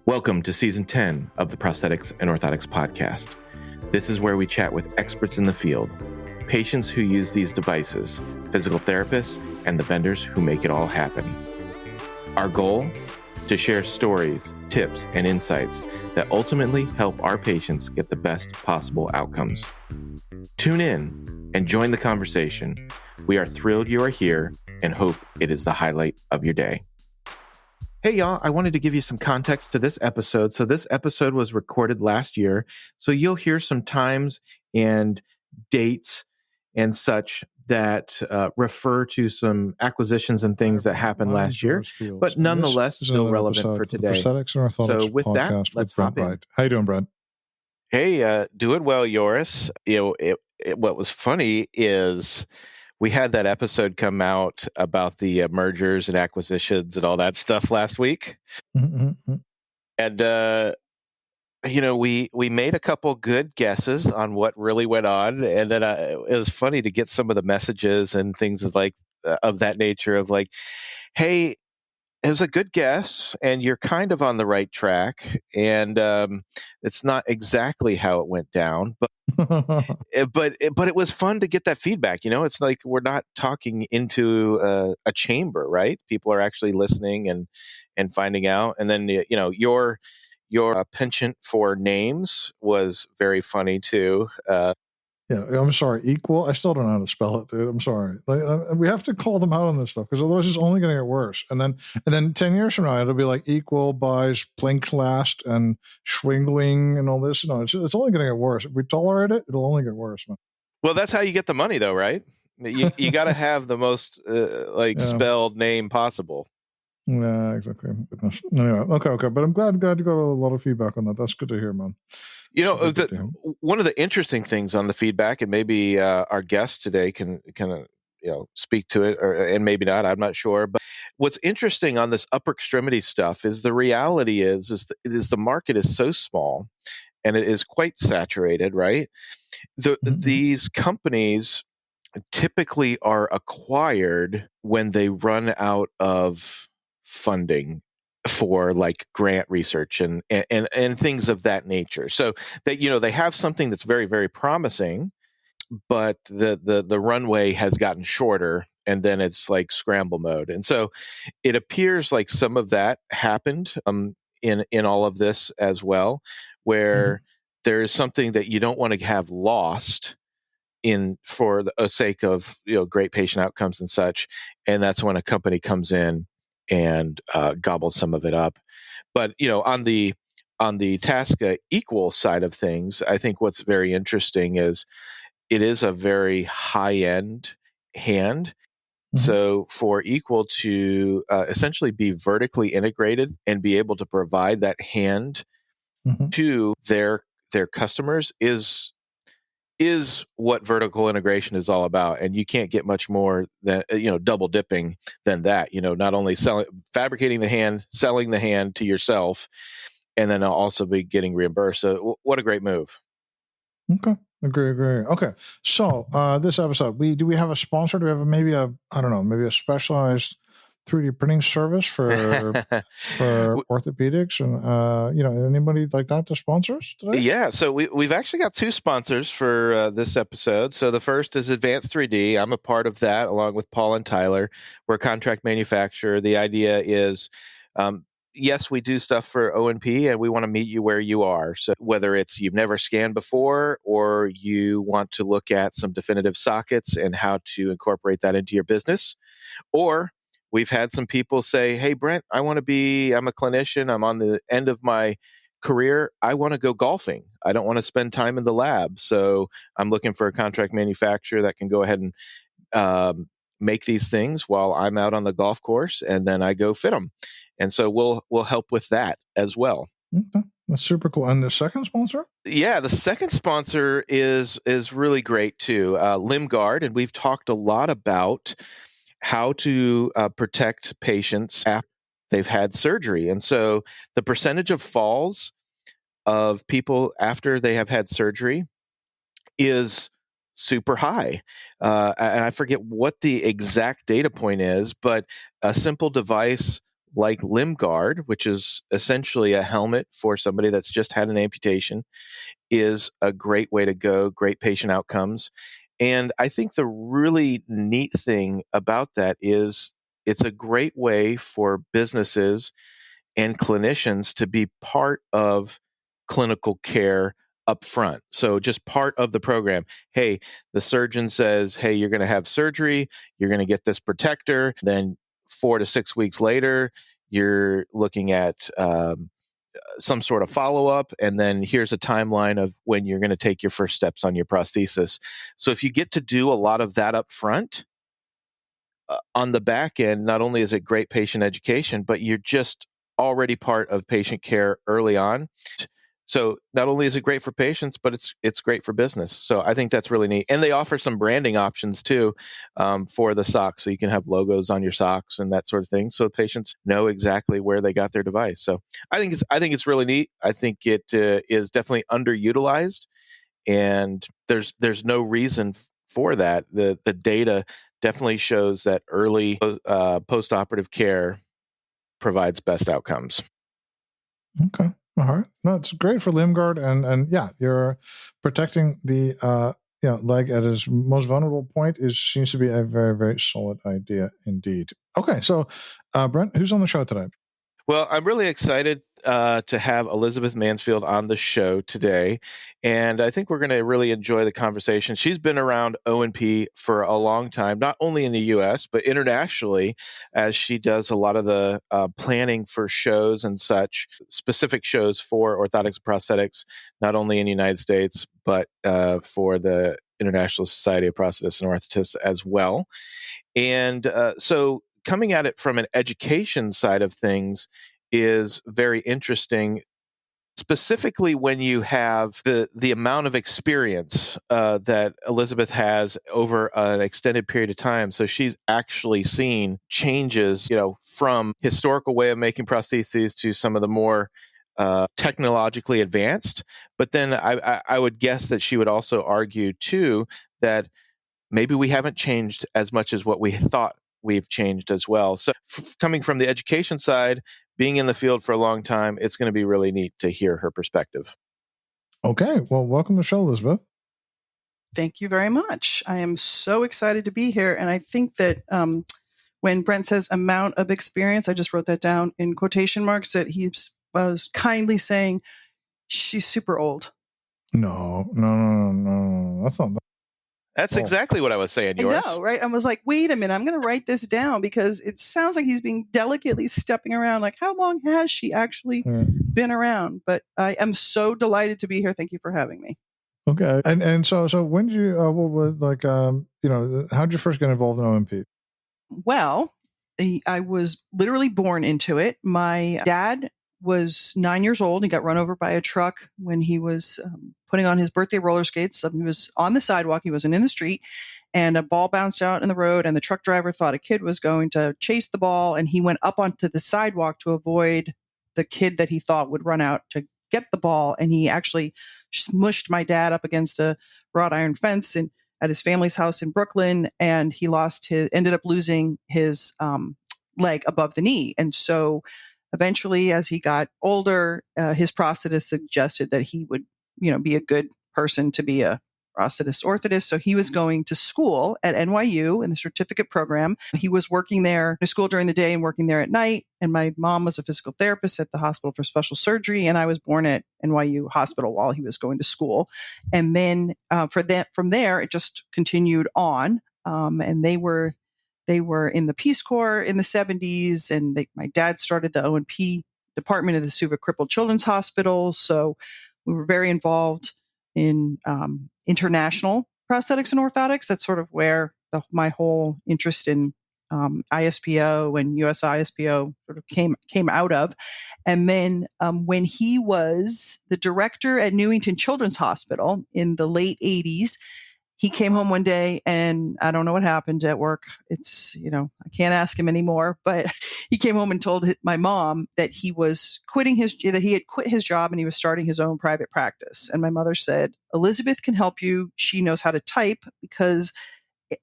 Welcome to Season 10 of the Prosthetics and Orthotics podcast. This is where we chat with experts in the field, patients who use these devices, physical therapists, and the vendors who make it all happen. Our goal? To share stories, tips, and insights that ultimately help our patients get the best possible outcomes. Tune in and join the conversation. We are thrilled you are here and hope it is the highlight of your day. Hey, y'all, I wanted to give you some context to this episode. So this episode was recorded last year. So you'll hear some times and dates and such that refer to some acquisitions and things that happened last year, but nonetheless still relevant for today. Prosthetics and Orthotics So with that, let's hop in. How you doing, Brad? Hey, doing well, Joris. What was funny is we had that episode come out about the mergers and acquisitions and all that stuff last week. Mm-hmm. And, we made a couple good guesses on what really went on. And then it was funny to get some of the messages and things of that nature of like, hey, it was a good guess and you're kind of on the right track. And it's not exactly how it went down, but it was fun to get that feedback. You know, it's like we're not talking into a chamber, right? People are actually listening and finding out. And then your penchant for names was very funny too. Yeah, I'm sorry. Equal. I still don't know how to spell it, dude. I'm sorry. We have to call them out on this stuff because otherwise it's only going to get worse. And then 10 years from now, it'll be like equal buys Plinklast and Schwingling and all this. No, it's only going to get worse. If we tolerate it, it'll only get worse, man. Well, that's how you get the money, though, right? You got to have the most spelled name possible. Yeah, exactly. Goodness. Anyway, okay. But I'm glad you got a lot of feedback on that. That's good to hear, man. You know, one of the interesting things on the feedback, and maybe our guest today can speak to it, and maybe not. I'm not sure. But what's interesting on this upper extremity stuff is the reality is the market is so small, and it is quite saturated. Right? These companies typically are acquired when they run out of funding for like grant research and things of that nature. So that, they have something that's very, very promising, but the runway has gotten shorter and then it's like scramble mode. And so it appears like some of that happened in all of this as well, where there is something that you don't want to have lost for the sake of great patient outcomes and such. And that's when a company comes in and gobbles some of it up. But on the Tasca Equal side of things, I think what's very interesting is it is a very high end hand. So for Equal to essentially be vertically integrated and be able to provide that hand to their customers is what vertical integration is all about. And you can't get much more than, double dipping than that, not only fabricating the hand, selling the hand to yourself, and then also be getting reimbursed. So what a great move. Okay. Agree. Okay. So this episode, do we have a sponsor? Do we have maybe a specialized 3D printing service for orthopedics and anybody like that to sponsor us today? Yeah, so we've actually got two sponsors for this episode. So the first is Advanced 3D. I'm a part of that along with Paul and Tyler. We're a contract manufacturer. The idea is yes, we do stuff for O&P and we want to meet you where you are. So whether it's you've never scanned before or you want to look at some definitive sockets and how to incorporate that into your business, or we've had some people say, hey, Brent, I'm a clinician. I'm on the end of my career. I want to go golfing. I don't want to spend time in the lab. So I'm looking for a contract manufacturer that can go ahead and make these things while I'm out on the golf course, and then I go fit them. And so we'll help with that as well. Okay. That's super cool. And the second sponsor? Yeah, the second sponsor is really great too, LimGuard. And we've talked a lot about how to protect patients after they've had surgery. And so the percentage of falls of people after they have had surgery is super high. And I forget what the exact data point is, but a simple device like limb guard, which is essentially a helmet for somebody that's just had an amputation, is a great way to go, great patient outcomes. And I think the really neat thing about that is it's a great way for businesses and clinicians to be part of clinical care up front. So just part of the program. Hey, the surgeon says, hey, you're going to have surgery. You're going to get this protector. Then 4 to 6 weeks later, you're looking at some sort of follow-up, and then here's a timeline of when you're going to take your first steps on your prosthesis. So if you get to do a lot of that up front, on the back end, not only is it great patient education, but you're just already part of patient care early on. So not only is it great for patients, but it's great for business. So I think that's really neat. And they offer some branding options too for the socks. So you can have logos on your socks and that sort of thing. So patients know exactly where they got their device. So I think it's really neat. I think it is definitely underutilized, and there's no reason for that. The data definitely shows that early post-operative care provides best outcomes. Okay. All right. No, it's great for limb guard, and yeah, you're protecting the leg at its most vulnerable point seems to be a very, very solid idea indeed. Okay, so Brent, who's on the show today? Well, I'm really excited to have Elizabeth Mansfield on the show today, and I think we're going to really enjoy the conversation. She's been around O&P for a long time, not only in the U.S., but internationally, as she does a lot of the planning for shows and such, specific shows for orthotics and prosthetics, not only in the United States, but for the International Society of Prosthetists and Orthotists as well. And so coming at it from an education side of things is very interesting, specifically when you have the amount of experience that Elizabeth has over an extended period of time. So she's actually seen changes, from historical way of making prostheses to some of the more technologically advanced. But then I would guess that she would also argue too that maybe we haven't changed as much as what we thought we've changed as well. So coming from the education side, being in the field for a long time, it's going to be really neat to hear her perspective. Okay. Well, welcome to the show, Elizabeth. Thank you very much. I am so excited to be here. And I think that when Brent says amount of experience, I just wrote that down in quotation marks, that he was kindly saying she's super old. No. That's not that. That's exactly what I was saying, yours. I know, right? I was like, wait a minute, I'm going to write this down because it sounds like he's being delicately stepping around. Like, how long has she actually been around? But I am so delighted to be here. Thank you for having me. Okay. And so when did you, how'd you first get involved in O&P? Well, I was literally born into it. My dad was 9 years old. He got run over by a truck when he was putting on his birthday roller skates. He was on the sidewalk. He wasn't in the street. And a ball bounced out in the road. And the truck driver thought a kid was going to chase the ball. And he went up onto the sidewalk to avoid the kid that he thought would run out to get the ball. And he actually smushed my dad up against a wrought iron fence at his family's house in Brooklyn. And he ended up losing his leg above the knee. And so eventually, as he got older, his prosthetist suggested that he would, be a good person to be a prosthetist orthotist. So he was going to school at NYU in the certificate program. He was working there in school during the day and working there at night. And my mom was a physical therapist at the Hospital for Special Surgery. And I was born at NYU Hospital while he was going to school. And then from there, it just continued on. And they were in the Peace Corps in the 70s, and my dad started the O&P department of the Suva Crippled Children's Hospital. So we were very involved in international prosthetics and orthotics. That's sort of where my whole interest in ISPO and US ISPO sort of came out of. And then when he was the director at Newington Children's Hospital in the late 80s, he came home one day, and I don't know what happened at work. It's, I can't ask him anymore, but he came home and told my mom that he had quit his job and he was starting his own private practice. And my mother said, Elizabeth can help you. She knows how to type, because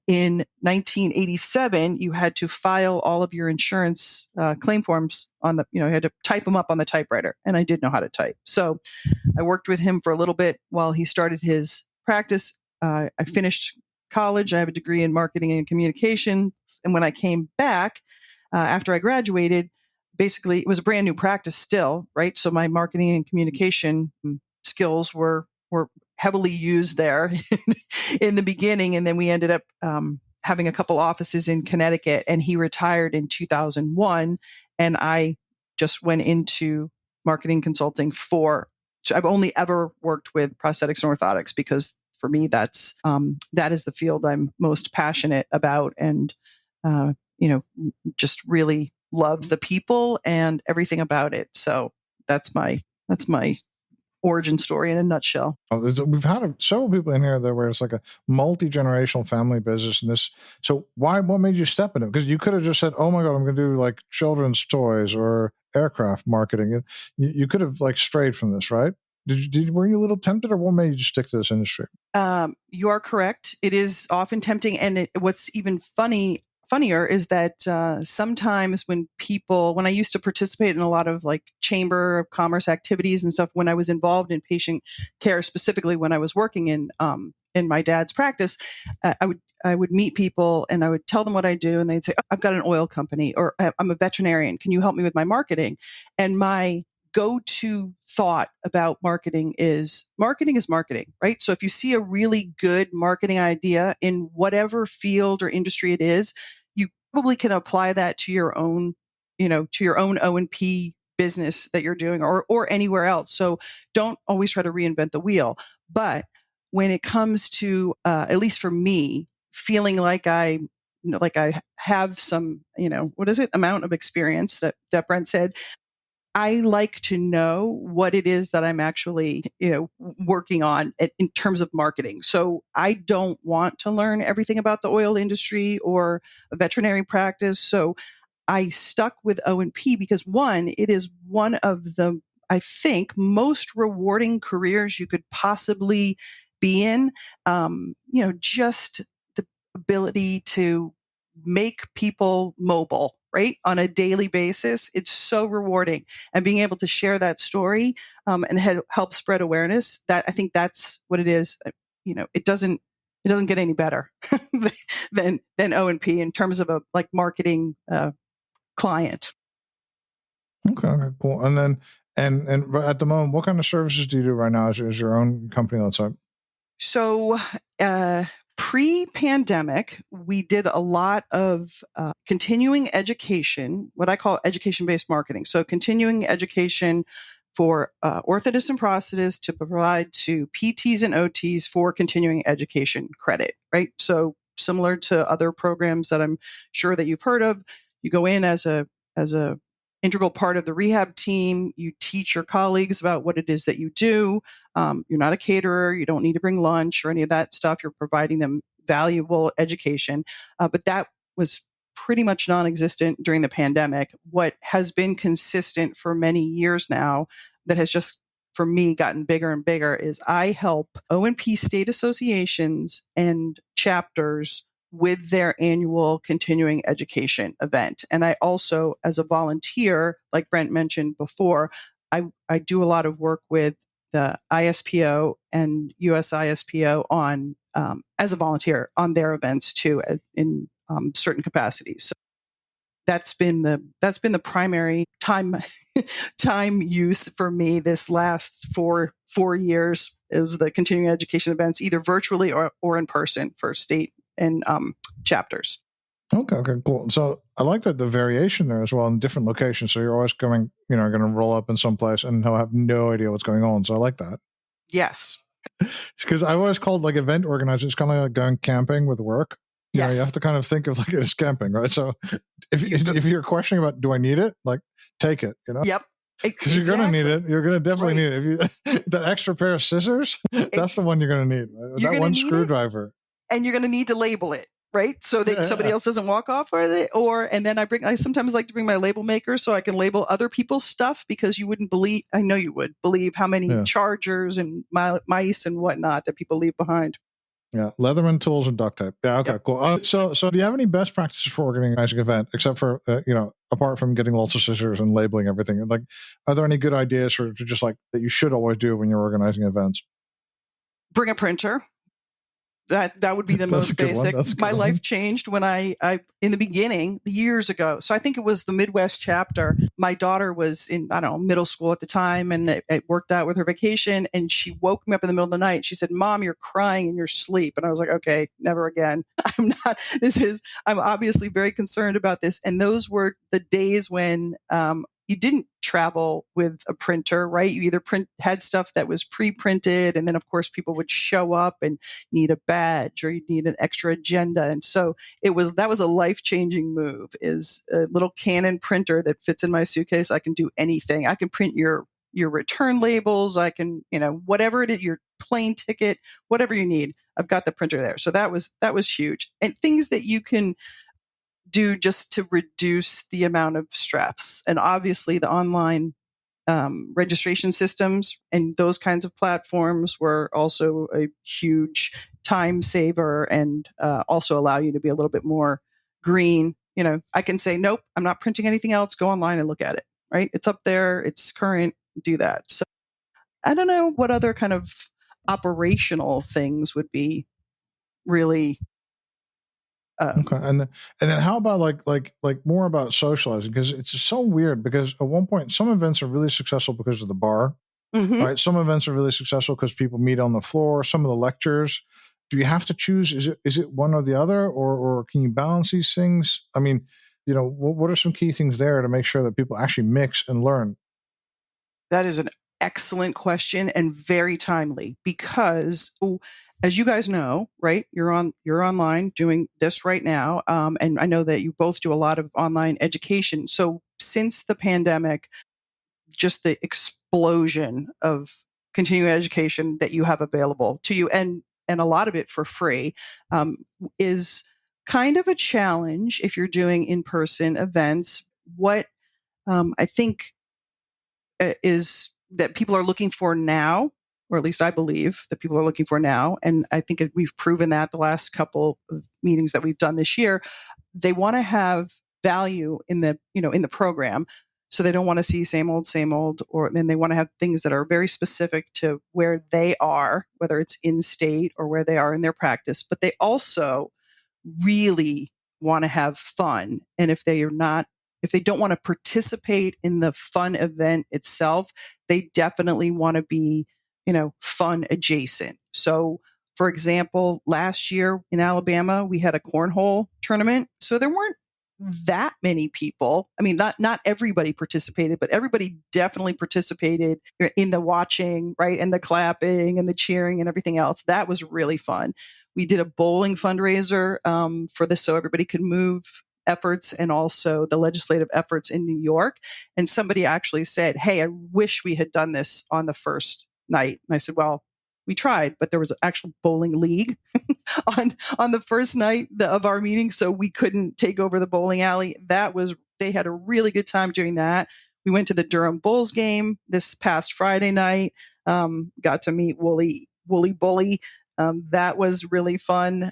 in 1987, you had to file all of your insurance claim forms on the, you had to type them up on the typewriter. And I did know how to type. So I worked with him for a little bit while he started his practice. I finished college. I have a degree in marketing and communications. And when I came back after I graduated, basically it was a brand new practice still, right? So my marketing and communication skills were heavily used there in the beginning. And then we ended up having a couple offices in Connecticut, and he retired in 2001. And I just went into marketing consulting so I've only ever worked with prosthetics and orthotics because for me, that is the field I'm most passionate about. And, just really love the people and everything about it. So that's my origin story in a nutshell. We've had several people in here where it's like a multi-generational family business, and this. So what made you step in it? Because you could have just said, "Oh my God, I'm going to do like children's toys or aircraft marketing." You could have like strayed from this, right? Were you a little tempted, or what made you stick to this industry? You are correct. It is often tempting, and what's even funnier is that sometimes when I used to participate in a lot of like chamber of commerce activities and stuff, when I was involved in patient care, specifically when I was working in my dad's practice, I would meet people and I would tell them what I do, and they'd say, "Oh, I've got an oil company," or "I'm a veterinarian. Can you help me with my marketing?" And my go-to thought about marketing is marketing, right? So if you see a really good marketing idea in whatever field or industry it is, you probably can apply that to your own O&P business that you're doing or anywhere else. So don't always try to reinvent the wheel. But when it comes to, at least for me, feeling like I have some, amount of experience that Brent said, I like to know what it is that I'm actually, working on in terms of marketing. So I don't want to learn everything about the oil industry or a veterinary practice. So I stuck with O&P because one, it is one of the, I think, most rewarding careers you could possibly be in. Just the ability to make people mobile, right? On a daily basis. It's so rewarding. And being able to share that story and help spread awareness, that I think that's what it is. It doesn't get any better than O&P in terms of a like marketing client. Okay, cool. And then and at the moment, what kind of services do you do right now? Is your own company outside? So pre-pandemic, we did a lot of continuing education, what I call education-based marketing. So continuing education for orthotists and prosthetists to provide to PTs and OTs for continuing education credit, right? So similar to other programs that I'm sure that you've heard of, you go in as a integral part of the rehab team. You teach your colleagues about what it is that you do. You're not a caterer. You don't need to bring lunch or any of that stuff. You're providing them valuable education. But that was pretty much non-existent during the pandemic. What has been consistent for many years now that has just, for me, gotten bigger and bigger is I help O&P state associations and chapters with their annual continuing education event. And I also, as a volunteer, like Brent mentioned before, I do a lot of work with the ISPO and USISPO on as a volunteer on their events too, in certain capacities. So that's been the primary time use for me this last four years is the continuing education events, either virtually or in person for state and chapters. Okay, cool. So I like that the variation there as well in different locations. So you're always going to roll up in some place and he'll have no idea what's going on. So I like that. Yes. Because I've always called like event organizers, it's kind of like going camping with work. Yes. You have to kind of think of like it as camping, right? So if you're questioning about, do I need it? Like, take it, Yep. Because you're going to need it. You're going to definitely need it. If that extra pair of scissors, that's the one you're going to need. Right? That one screwdriver. And you're going to need to label it, right? So that somebody else doesn't walk off with it. And then I sometimes like to bring my label maker so I can label other people's stuff, because you wouldn't believe, I know you would believe how many chargers and mice and whatnot that people leave behind. Yeah, Leatherman tools and duct tape. Yeah, okay, Yep. cool. So do you have any best practices for organizing an event, except for apart from getting lots of scissors and labeling everything? Like, are there any good ideas for just like that you should always do when you're organizing events? Bring a printer. That would be the That's a most good one. basic. That's a good My one. life changed when I in the beginning years ago. So I think it was the Midwest chapter. My daughter was in, I don't know, middle school at the time, and it worked out with her vacation. And she woke me up in the middle of the night. She said, "Mom, you're crying in your sleep." And I was like, "Okay, never again." I'm obviously very concerned about this. And those were the days when you didn't travel with a printer, right? You either had stuff that was pre-printed, and then of course people would show up and need a badge or you need an extra agenda. And so that was a life-changing move, is a little Canon printer that fits in my suitcase. I can do anything. I can print your return labels. I can, whatever it is, your plane ticket, whatever you need. I've got the printer there. So that was huge. And things that you can do just to reduce the amount of straps. And obviously the online registration systems and those kinds of platforms were also a huge time saver, and also allow you to be a little bit more green. I can say, nope, I'm not printing anything else. Go online and look at it, right? It's up there. It's current. Do that. So I don't know what other kind of operational things would be really Okay, and then how about like more about socializing, because it's so weird, because at one point some events are really successful because of the bar, right? Some events are really successful because people meet on the floor. Some of the lectures, do you have to choose? Is it one or the other, or can you balance these things? I mean, what are some key things there to make sure that people actually mix and learn? That is an excellent question and very timely, because as you guys know, right? You're online doing this right now. And I know that you both do a lot of online education. So since the pandemic, just the explosion of continuing education that you have available to you, and a lot of it for free, is kind of a challenge if you're doing in-person events. What I think is that people are looking for now, or at least I believe that people are looking for now. And I think we've proven that the last couple of meetings that we've done this year. They want to have value in the program. So they don't want to see same old, and they want to have things that are very specific to where they are, whether it's in state or where they are in their practice. But they also really want to have fun. And if they don't want to participate in the fun event itself, they definitely want to be, fun adjacent. So, for example, last year in Alabama, we had a cornhole tournament. So there weren't that many people. I mean, not everybody participated, but everybody definitely participated in the watching, right? And the clapping and the cheering and everything else. That was really fun. We did a bowling fundraiser for this, so everybody could move efforts, and also the legislative efforts in New York. And somebody actually said, "Hey, I wish we had done this on the first night." And I said, "Well, we tried, but there was an actual bowling league on the first night of our meeting, so we couldn't take over the bowling alley." They had a really good time doing that. We went to the Durham Bulls game this past Friday night. Got to meet Wooly Bully. That was really fun.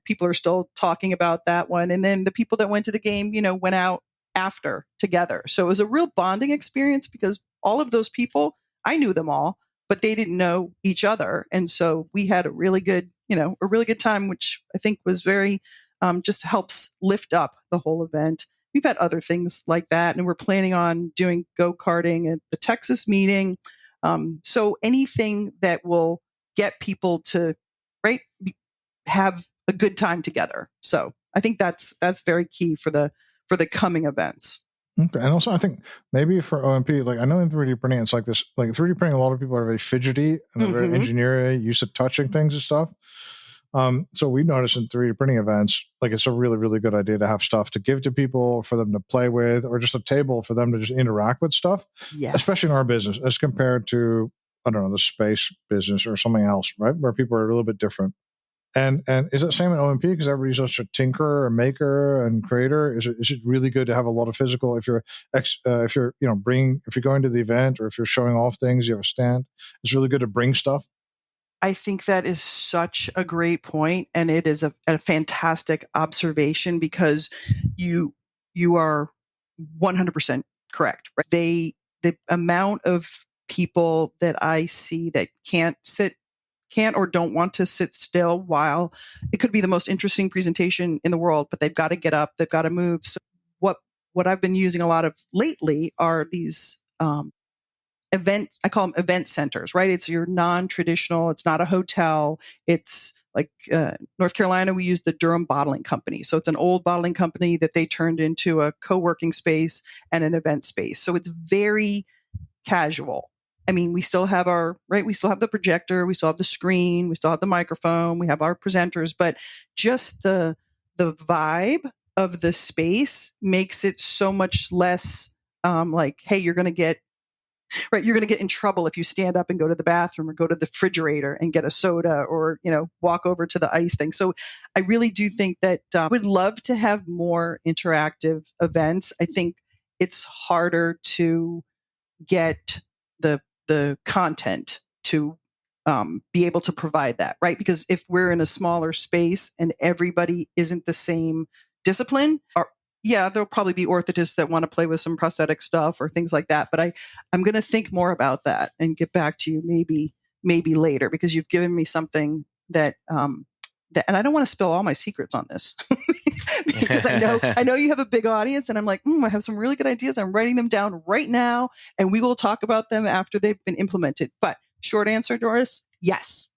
People are still talking about that one. And then the people that went to the game, went out after together. So it was a real bonding experience, because all of those people, I knew them all, but they didn't know each other. And so we had a really good time, which I think was very, just helps lift up the whole event. We've had other things like that, and we're planning on doing go-karting at the Texas meeting. So anything that will get people to, right, have a good time together. So I think that's very key for the coming events. Okay. And also, I think maybe for OMP, like I know in 3D printing, it's like this, like 3D printing, a lot of people are very fidgety and they're very engineering, used to touching things and stuff. So we noticed in 3D printing events, like it's a really, really good idea to have stuff to give to people, for them to play with, or just a table for them to just interact with stuff, Yes. Especially in our business as compared to, I don't know, the space business or something else, right? Where people are a little bit different. And is it same in OMP? Because everybody's such a tinkerer, a maker, and creator. Is it really good to have a lot of physical? If you're if you're going to the event, or if you're showing off things, you have a stand. It's really good to bring stuff. I think that is such a great point, and it is a fantastic observation, because you are 100% correct. Right? The amount of people that I see that can't or don't want to sit still while it could be the most interesting presentation in the world, but they've got to get up, they've got to move. So what I've been using a lot of lately are these I call them event centers, right? It's your non-traditional, it's not a hotel. It's like North Carolina, we use the Durham Bottling Company. So it's an old bottling company that they turned into a co-working space and an event space. So it's very casual. I mean, we still have we still have the projector, we still have the screen, we still have the microphone, we have our presenters, but just the vibe of the space makes it so much less like, hey, you're going to get in trouble if you stand up and go to the bathroom or go to the refrigerator and get a soda, or, walk over to the ice thing. So I really do think that I would love to have more interactive events. I think it's harder to get the content to be able to provide that, right? Because if we're in a smaller space and everybody isn't the same discipline, there'll probably be orthotists that want to play with some prosthetic stuff or things like that. But I'm going to think more about that and get back to you maybe later, because you've given me something that and I don't want to spill all my secrets on this because I know you have a big audience, and I'm like, I have some really good ideas. I'm writing them down right now, and we will talk about them after they've been implemented. But short answer, Doris, yes.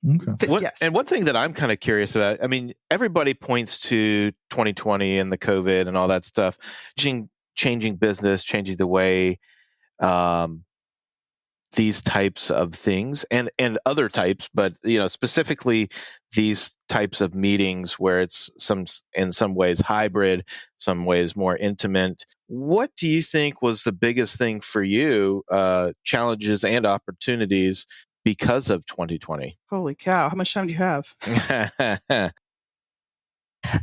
Okay. Yes. And one thing that I'm kind of curious about, I mean, everybody points to 2020 and the COVID and all that stuff, changing business, changing the way these types of things and other types, but specifically these types of meetings where it's in some ways hybrid, some ways more intimate. What do you think was the biggest thing for you, challenges and opportunities because of 2020? Holy cow! How much time do you have?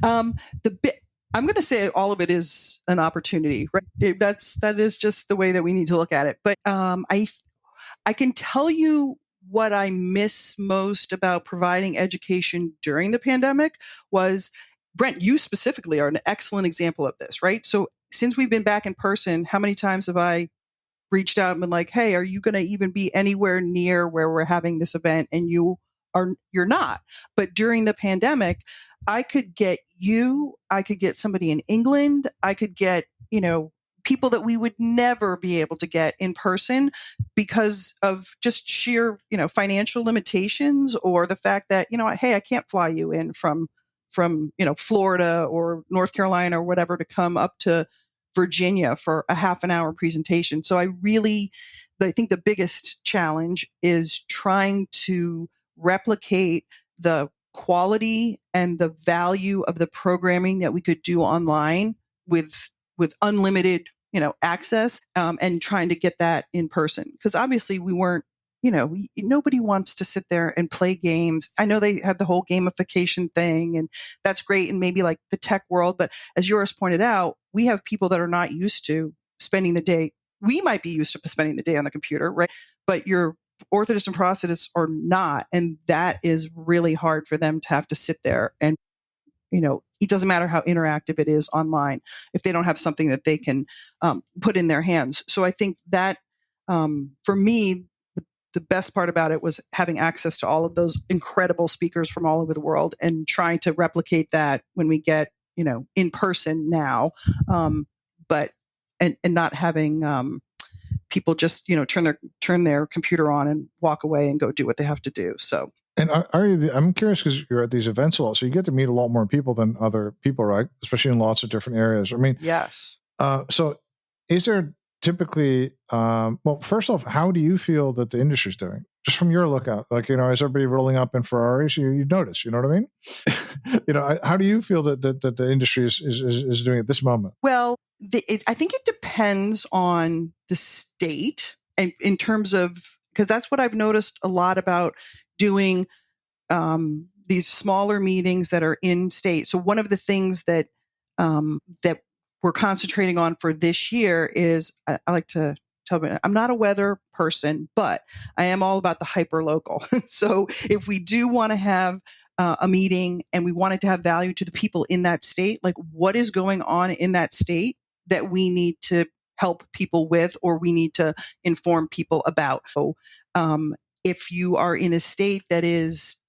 I'm going to say all of it is an opportunity, right? That is just the way that we need to look at it. But I can tell you what I miss most about providing education during the pandemic was, Brent, you specifically are an excellent example of this, right? So since we've been back in person, how many times have I reached out and been like, hey, are you going to even be anywhere near where we're having this event? And you're not. But during the pandemic, I could get somebody in England, I could get, people that we would never be able to get in person because of just sheer, financial limitations, or the fact that, hey, I can't fly you in from Florida or North Carolina or whatever to come up to Virginia for a half an hour presentation. So I think the biggest challenge is trying to replicate the quality and the value of the programming that we could do online with unlimited, access, and trying to get that in person. Because obviously we weren't, nobody wants to sit there and play games. I know they have the whole gamification thing, and that's great. And maybe like the tech world, but as Joris pointed out, we have people that are not used to spending the day. We might be used to spending the day on the computer, right? But your orthotists and prosthetists are not. And that is really hard for them to have to sit there and, it doesn't matter how interactive it is online if they don't have something that they can put in their hands. So I think that for me, the best part about it was having access to all of those incredible speakers from all over the world and trying to replicate that when we get, in person now. But not having people just, turn their computer on and walk away and go do what they have to do. So. And I'm curious, because you're at these events a lot, so you get to meet a lot more people than other people, right? Especially in lots of different areas. I mean, yes. So is there typically, well, first off, how do you feel that the industry's doing? Just from your lookout, like, is everybody rolling up in Ferraris? You notice, you know what I mean? How do you feel that the industry is doing at this moment? Well, I think it depends on the state, and in terms of, because that's what I've noticed a lot about doing these smaller meetings that are in state. So one of the things that we're concentrating on for this year is I like to tell me, I'm not a weather person, but I am all about the hyper local. So if we do want to have a meeting and we want it to have value to the people in that state, like what is going on in that state that we need to help people with, or we need to inform people about. So if you are in a state that is,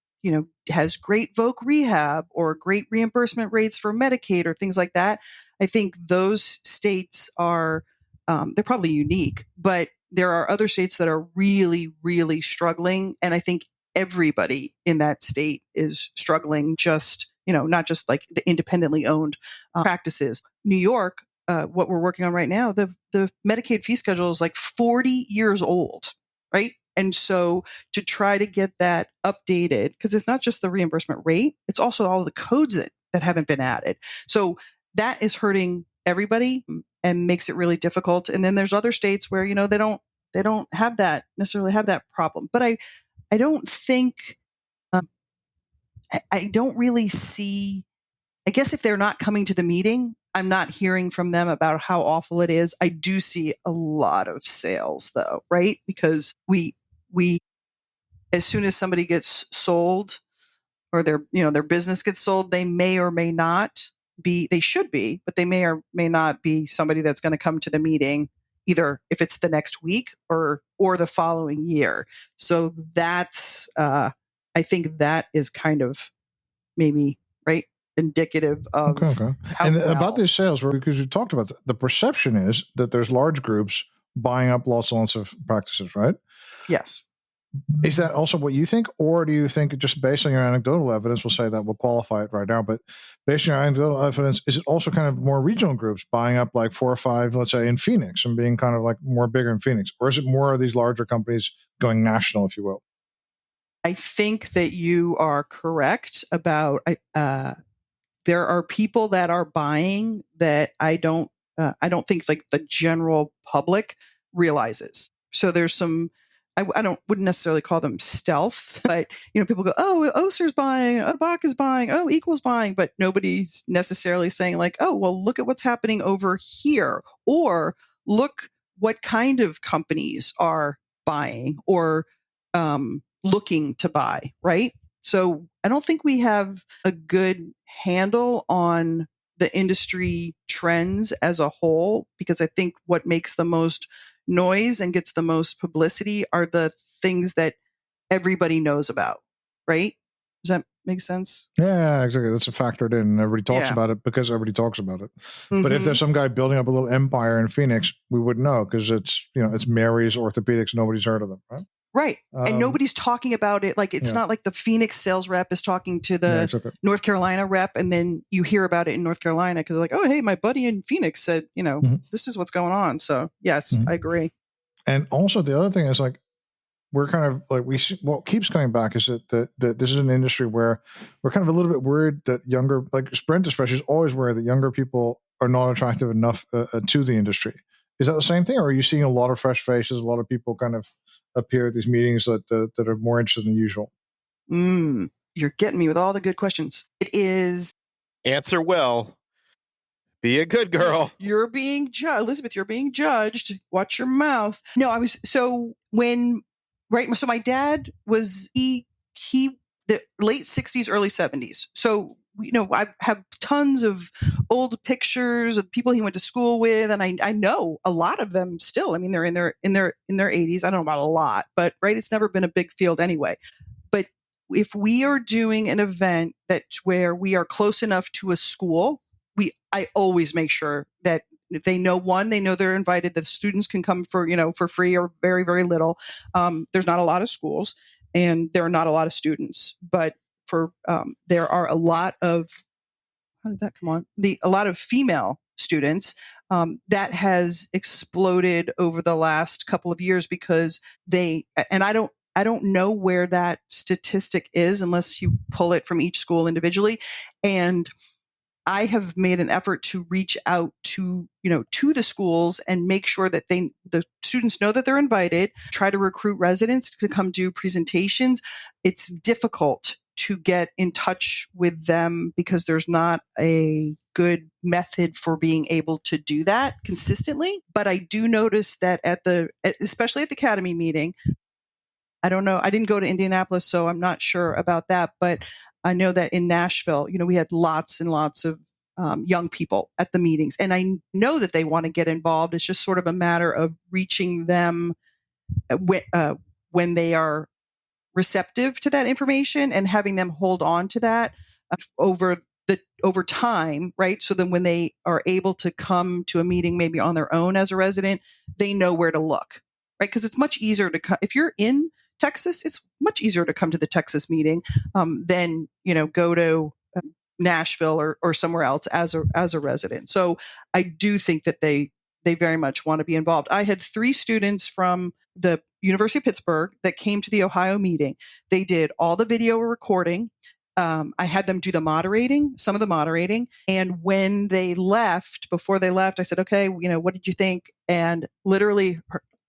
has great voc rehab or great reimbursement rates for Medicaid or things like that, I think those states are, they're probably unique, but there are other states that are really, really struggling. And I think everybody in that state is struggling, just, not just like the independently owned practices. New York, what we're working on right now, the Medicaid fee schedule is like 40 years old, right? And so to try to get that updated, because it's not just the reimbursement rate, it's also all the codes that haven't been added. So that is hurting everybody and makes it really difficult. And then there's other states where, they don't have that necessarily have that problem. But I don't think, I don't really see, I guess if they're not coming to the meeting, I'm not hearing from them about how awful it is. I do see a lot of sales though, right? Because we, as soon as somebody gets sold or their business gets sold, they may or may not be, they should be, but they may or may not be somebody that's going to come to the meeting, either if it's the next week or the following year. So that's, I think that is kind of maybe, right, indicative of okay. And about these sales, because you talked about the perception is that there's large groups buying up lots and lots of practices, right? Yes. Is that also what you think, or do you think just based on your anecdotal evidence, we'll say that we'll qualify it right now, but based on your anecdotal evidence, is it also kind of more regional groups buying up like 4 or 5, let's say in Phoenix, and being kind of like more bigger in Phoenix, or is it more of these larger companies going national, if you will? I think that you are correct about, there are people that are buying that I don't think like the general public realizes. So there's some, wouldn't necessarily call them stealth, but people go, oh, Oser's buying, oh, Bach is buying, oh, Equal's buying, but nobody's necessarily saying like, oh, well, look at what's happening over here, or look what kind of companies are buying or looking to buy, right? So I don't think we have a good handle on the industry trends as a whole, because I think what makes the most noise and gets the most publicity are the things that everybody knows about, right? Does that make sense? Yeah, exactly. That's factored in. Everybody talks about it because everybody talks about it. Mm-hmm. But if there's some guy building up a little empire in Phoenix, we wouldn't know because it's Mary's Orthopedics. Nobody's heard of them, right? Right. And nobody's talking about it. Like, it's not like the Phoenix sales rep is talking to the North Carolina rep, and then you hear about it in North Carolina because they're like, oh, hey, my buddy in Phoenix said, this is what's going on. So, yes, I agree. And also the other thing is like, we're kind of like, what keeps coming back is that this is an industry where we're kind of a little bit worried that younger, like Sprint especially, is always worried that younger people are not attractive enough to the industry. Is that the same thing? Or are you seeing a lot of fresh faces, a lot of people kind of appear at these meetings that are more interested than usual? You're getting me with all the good questions. It is. Answer well. Be a good girl. You're being judged. Elizabeth, you're being judged. Watch your mouth. No, so my dad was, he the late 60s, early 70s. So, I have tons of old pictures of people he went to school with, and I know a lot of them still. I mean, they're in their 80s. I don't know about a lot, but right, it's never been a big field anyway. But if we are doing an event where we are close enough to a school, I always make sure that they know they're invited, that students can come for free or very, very little. There's not a lot of schools and there are not a lot of students, but there are a lot of, how did that come on? A lot of female students, that has exploded over the last couple of years because and I don't know where that statistic is unless you pull it from each school individually. And I have made an effort to reach out to the schools and make sure that the students know that they're invited, try to recruit residents to come do presentations. It's difficult to get in touch with them because there's not a good method for being able to do that consistently. But I do notice that especially at the Academy meeting, I don't know, I didn't go to Indianapolis, so I'm not sure about that. But I know that in Nashville, we had lots and lots of young people at the meetings. And I know that they want to get involved. It's just sort of a matter of reaching them when they are receptive to that information and having them hold on to that over time, right? So then when they are able to come to a meeting maybe on their own as a resident, they know where to look, right? Because it's much easier to come if you're in Texas. It's much easier to come to the Texas meeting than go to Nashville or somewhere else as a resident. So I do think that they very much want to be involved. I had 3 students from the University of Pittsburgh that came to the Ohio meeting. They did all the video recording. I had them do some of the moderating. And when before they left, I said, okay, what did you think? And literally,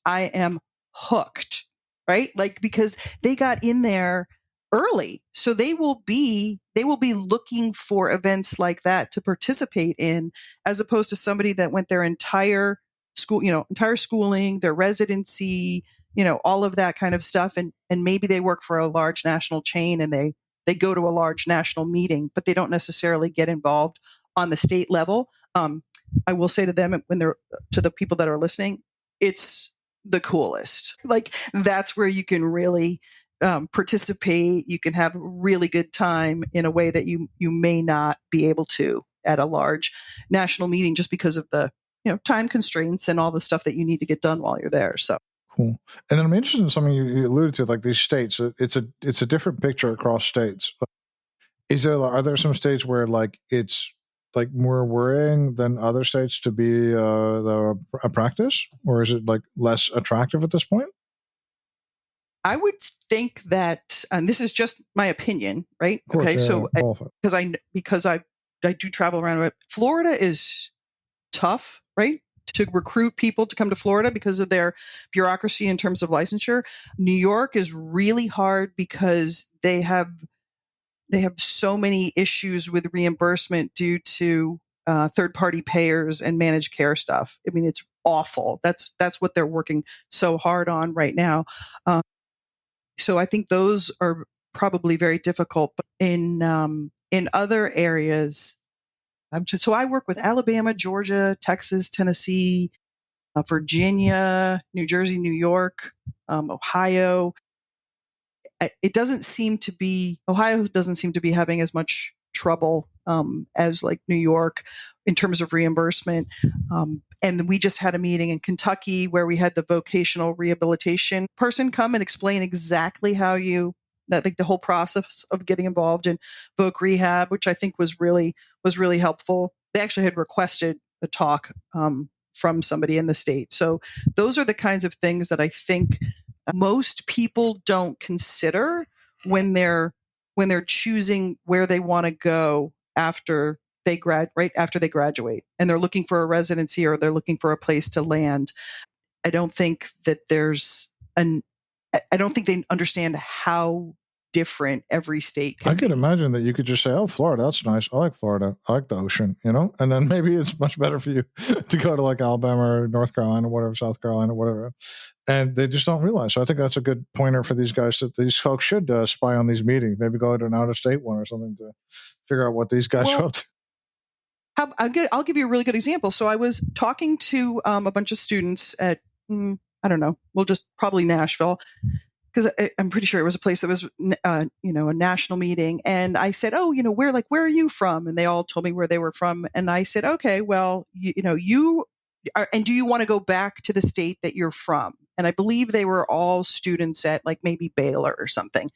I am hooked, right? Like, because they got in there early. So they will be looking for events like that to participate in, as opposed to somebody that went their entire schooling, their residency, all of that kind of stuff. And maybe they work for a large national chain and they go to a large national meeting, but they don't necessarily get involved on the state level. I will say to them, to the people that are listening, it's the coolest. Like, that's where you can really participate. You can have a really good time in a way that you may not be able to at a large national meeting, just because of the time constraints and all the stuff that you need to get done while you're there. So cool. And then I'm interested in something you alluded to, like these states. It's a different picture across states. Are there some states where like it's like more worrying than other states to be a practice, or is it like less attractive at this point? I would think that, and this is just my opinion, right? Course, okay, yeah, so because I do travel around. Florida is tough, right, to recruit people to come to Florida because of their bureaucracy in terms of licensure. New York is really hard because they have so many issues with reimbursement due to third-party payers and managed care stuff. I mean, it's awful. That's what they're working so hard on right now. So I think those are probably very difficult. But in other areas, so I work with Alabama, Georgia, Texas, Tennessee, Virginia, New Jersey, New York, Ohio. Ohio doesn't seem to be having as much trouble as like New York in terms of reimbursement. And we just had a meeting in Kentucky where we had the vocational rehabilitation person come and explain exactly how the whole process of getting involved in voc rehab, which I think was really helpful. They actually had requested a talk from somebody in the state. So those are the kinds of things that I think most people don't consider when they're choosing where they want to go after they graduate and they're looking for a residency or they're looking for a place to land. I don't think that I don't think they understand how different every state can I could imagine that you could just say, oh, Florida, that's nice. I like Florida. I like the ocean, and then maybe it's much better for you to go to like Alabama or North Carolina, whatever, South Carolina, whatever. And they just don't realize. So I think that's a good pointer for these guys, that these folks should spy on these meetings, maybe go to an out-of-state one or something to figure out what these guys are up to. I'll give you a really good example. So I was talking to a bunch of students at, I don't know, probably Nashville, because I'm pretty sure it was a place that was, a national meeting. And I said, oh, where are you from? And they all told me where they were from. And I said, okay, well, you are, and do you want to go back to the state that you're from? And I believe they were all students at like maybe Baylor or something.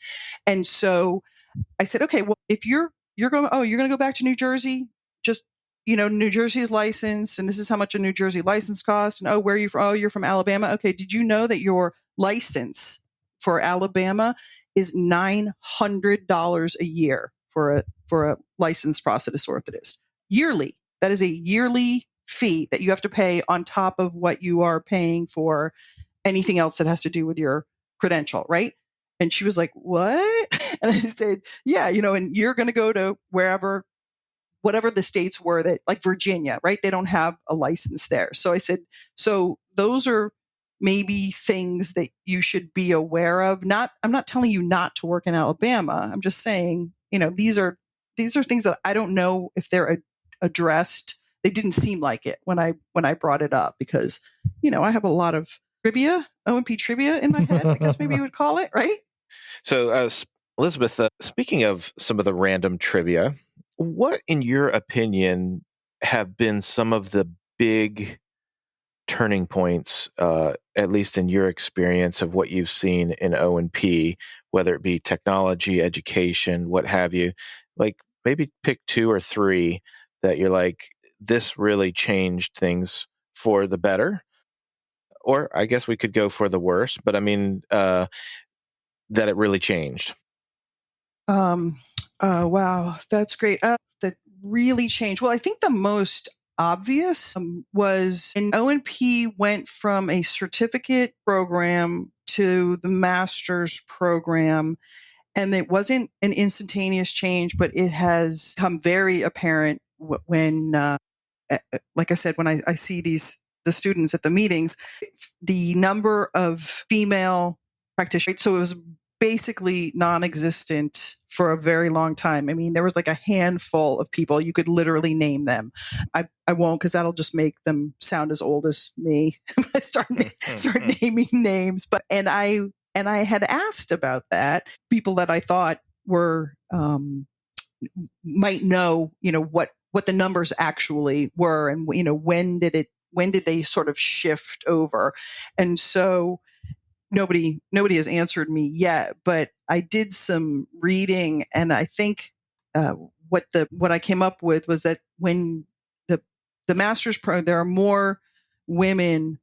And so I said, okay, well, if you're going to go back to New Jersey, just, New Jersey is licensed and this is how much a New Jersey license costs. And where are you from? Oh, you're from Alabama. Okay. Did you know that your license for Alabama is $900 a year for a licensed prosthetist orthotist yearly? That is a yearly fee that you have to pay on top of what you are paying for anything else that has to do with your credential, right? And she was like, what? And I said, yeah, and you're going to go to wherever whatever the states were that, like Virginia, right? They don't have a license there. So I said, so those are maybe things that you should be aware of. I'm not telling you not to work in Alabama. I'm just saying, these are things that I don't know if they're addressed. They didn't seem like it when I brought it up because, I have a lot of trivia, O&P trivia in my head, I guess maybe you would call it, right? So, Elizabeth, speaking of some of the random trivia, what, in your opinion, have been some of the big turning points, at least in your experience of what you've seen in O&P, whether it be technology, education, what have you? Like maybe pick 2 or 3 that you're like, this really changed things for the better. Or I guess we could go for the worse, but I mean, that it really changed. Wow, that's great. That really changed. Well, I think the most obvious was in O&P went from a certificate program to the master's program. And it wasn't an instantaneous change, but it has become very apparent when, like I said, when I see the students at the meetings, the number of female practitioners. So it was basically non-existent for a very long time. I mean, there was like a handful of people. You could literally name them. I won't, because that'll just make them sound as old as me. I start naming names. And I had asked about that. People that I thought were might know, what the numbers actually were, and when did they sort of shift over? And so nobody has answered me yet, but I did some reading, and I think what I came up with was that when the master's program, there are more women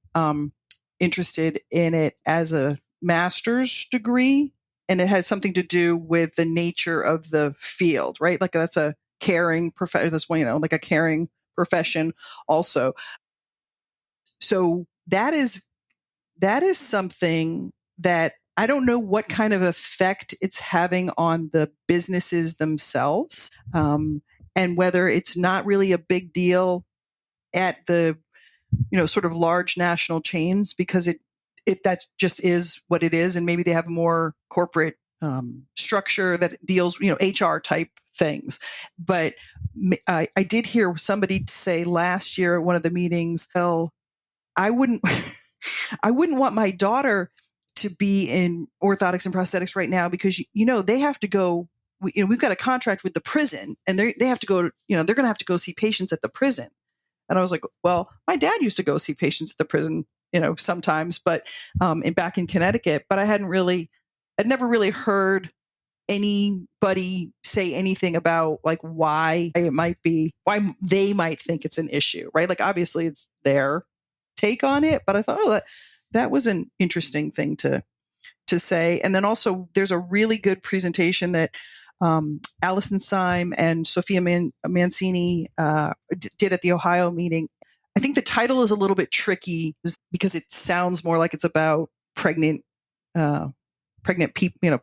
interested in it as a master's degree, and it had something to do with the nature of the field, right? Like that's a caring profession. That's like a caring profession also. So that is something that I don't know what kind of effect it's having on the businesses themselves, and whether it's not really a big deal at the sort of large national chains, because it that just is what it is, and maybe they have more corporate structure that deals HR type things. But I did hear somebody say last year at one of the meetings, well, I wouldn't want my daughter to be in orthotics and prosthetics right now, because they have to go. We've got a contract with the prison, and they have to go. They're going to have to go see patients at the prison. And I was like, well, my dad used to go see patients at the prison, sometimes, but back in Connecticut. But I'd never really heard anybody say anything about like why they might think it's an issue, right? Like obviously it's their take on it, but I thought, that was an interesting thing to say. And then also there's a really good presentation that Allison Syme and Sophia Mancini did at the Ohio meeting. I think the title is a little bit tricky because it sounds more like it's about pregnant people,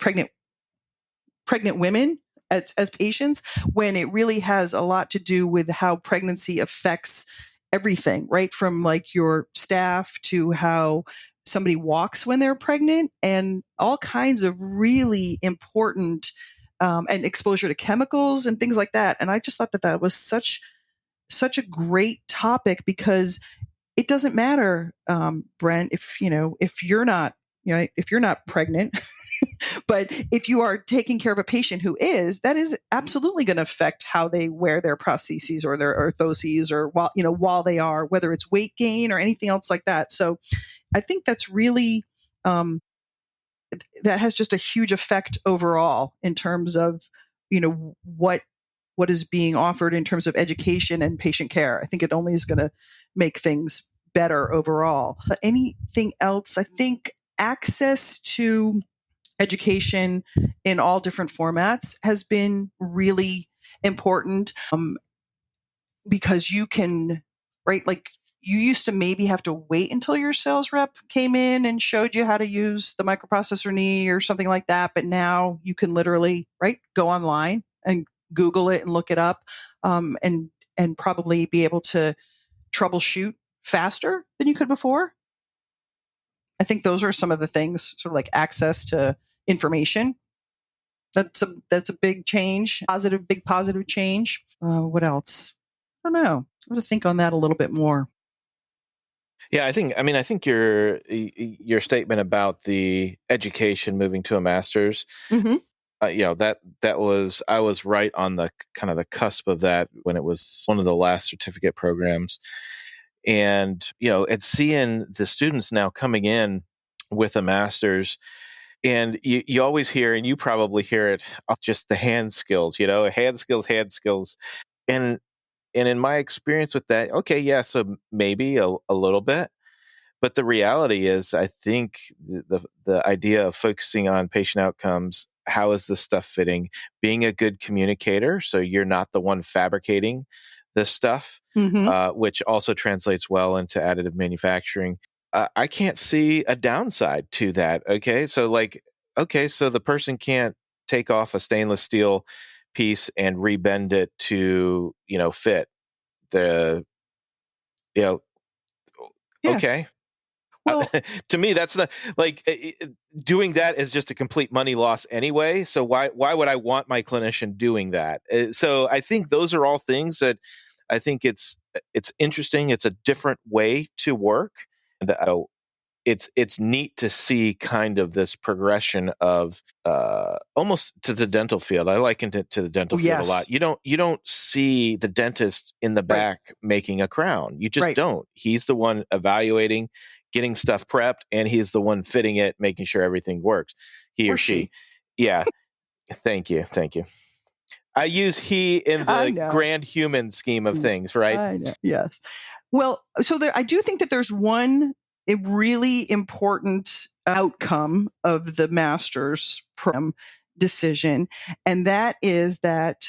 pregnant women as patients, when it really has a lot to do with how pregnancy affects everything, right? From like your staff to how somebody walks when they're pregnant, and all kinds of really important and exposure to chemicals and things like that. And I just thought that was such a great topic, because it doesn't matter, Brent, if you're not pregnant, but if you are taking care of a patient who is, that is absolutely going to affect how they wear their prostheses or their orthoses, or while they are, whether it's weight gain or anything else like that. So I think that's really, that has just a huge effect overall in terms of, what is being offered in terms of education and patient care. I think it only is going to make things better overall. Anything else? I think access to education in all different formats has been really important, because you can, right? Like you used to maybe have to wait until your sales rep came in and showed you how to use the microprocessor knee or something like that. But now you can literally, right, go online and Google it and look it up, and probably be able to troubleshoot faster than you could before. I think those are some of the things, sort of like access to information. That's a big change, big positive change. What else? I don't know. I'm going to think on that a little bit more. Yeah, I think your statement about the education moving to a master's, Mm-hmm. That was, I was right on the kind of the cusp of that when it was one of the last certificate programs. And, and seeing the students now coming in with a master's, and you always hear, and you probably hear it, just the hand skills, hand skills. And in my experience with that, okay, yeah, so maybe a little bit. But the reality is, I think the idea of focusing on patient outcomes, how is this stuff fitting, being a good communicator, so you're not the one fabricating this stuff, which also translates well into additive manufacturing. I can't see a downside to that. Okay, so the person can't take off a stainless steel piece and rebend it to fit the Yeah. okay. Well, to me, that's not doing that is just a complete money loss anyway. So why would I want my clinician doing that? So I think those are all things that I think it's interesting. It's a different way to work, and it's neat to see kind of this progression of almost to the dental field. I liken it to the dental field a lot. You don't see the dentist in the back making a crown. You just don't. He's the one evaluating, getting stuff prepped, and he's the one fitting it, making sure everything works. He or she. Yeah. Thank you. I use he in the grand human scheme of things, right? I know. Yes. Well, so I do think that there's a really important outcome of the master's program decision. And that is that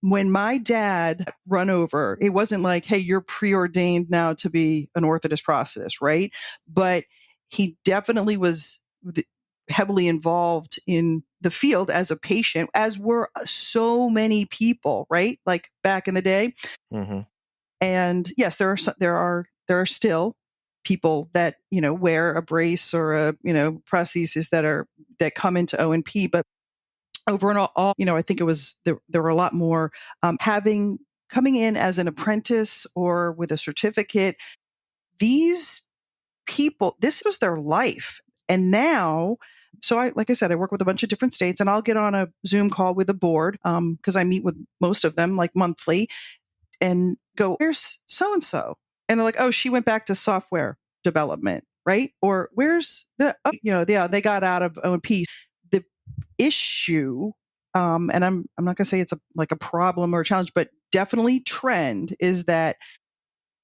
when my dad run over, it wasn't like, hey, you're preordained now to be an orthotist prosthetist, right? But he definitely was heavily involved in the field as a patient, as were so many people, right? Like back in the day. Mm-hmm. And yes, there are still people that, wear a brace or a, prosthesis that come into O&P, but over and all, I think it was, there were a lot more, coming in as an apprentice or with a certificate. These people, this was their life. And now, so like I said, I work with a bunch of different states, and I'll get on a Zoom call with the board, because I meet with most of them like monthly, and go, where's so-and-so? And they're like, oh, she went back to software development, right? Or where's they got out of O&P. The issue, and I'm not going to say it's a problem or a challenge, but definitely trend is that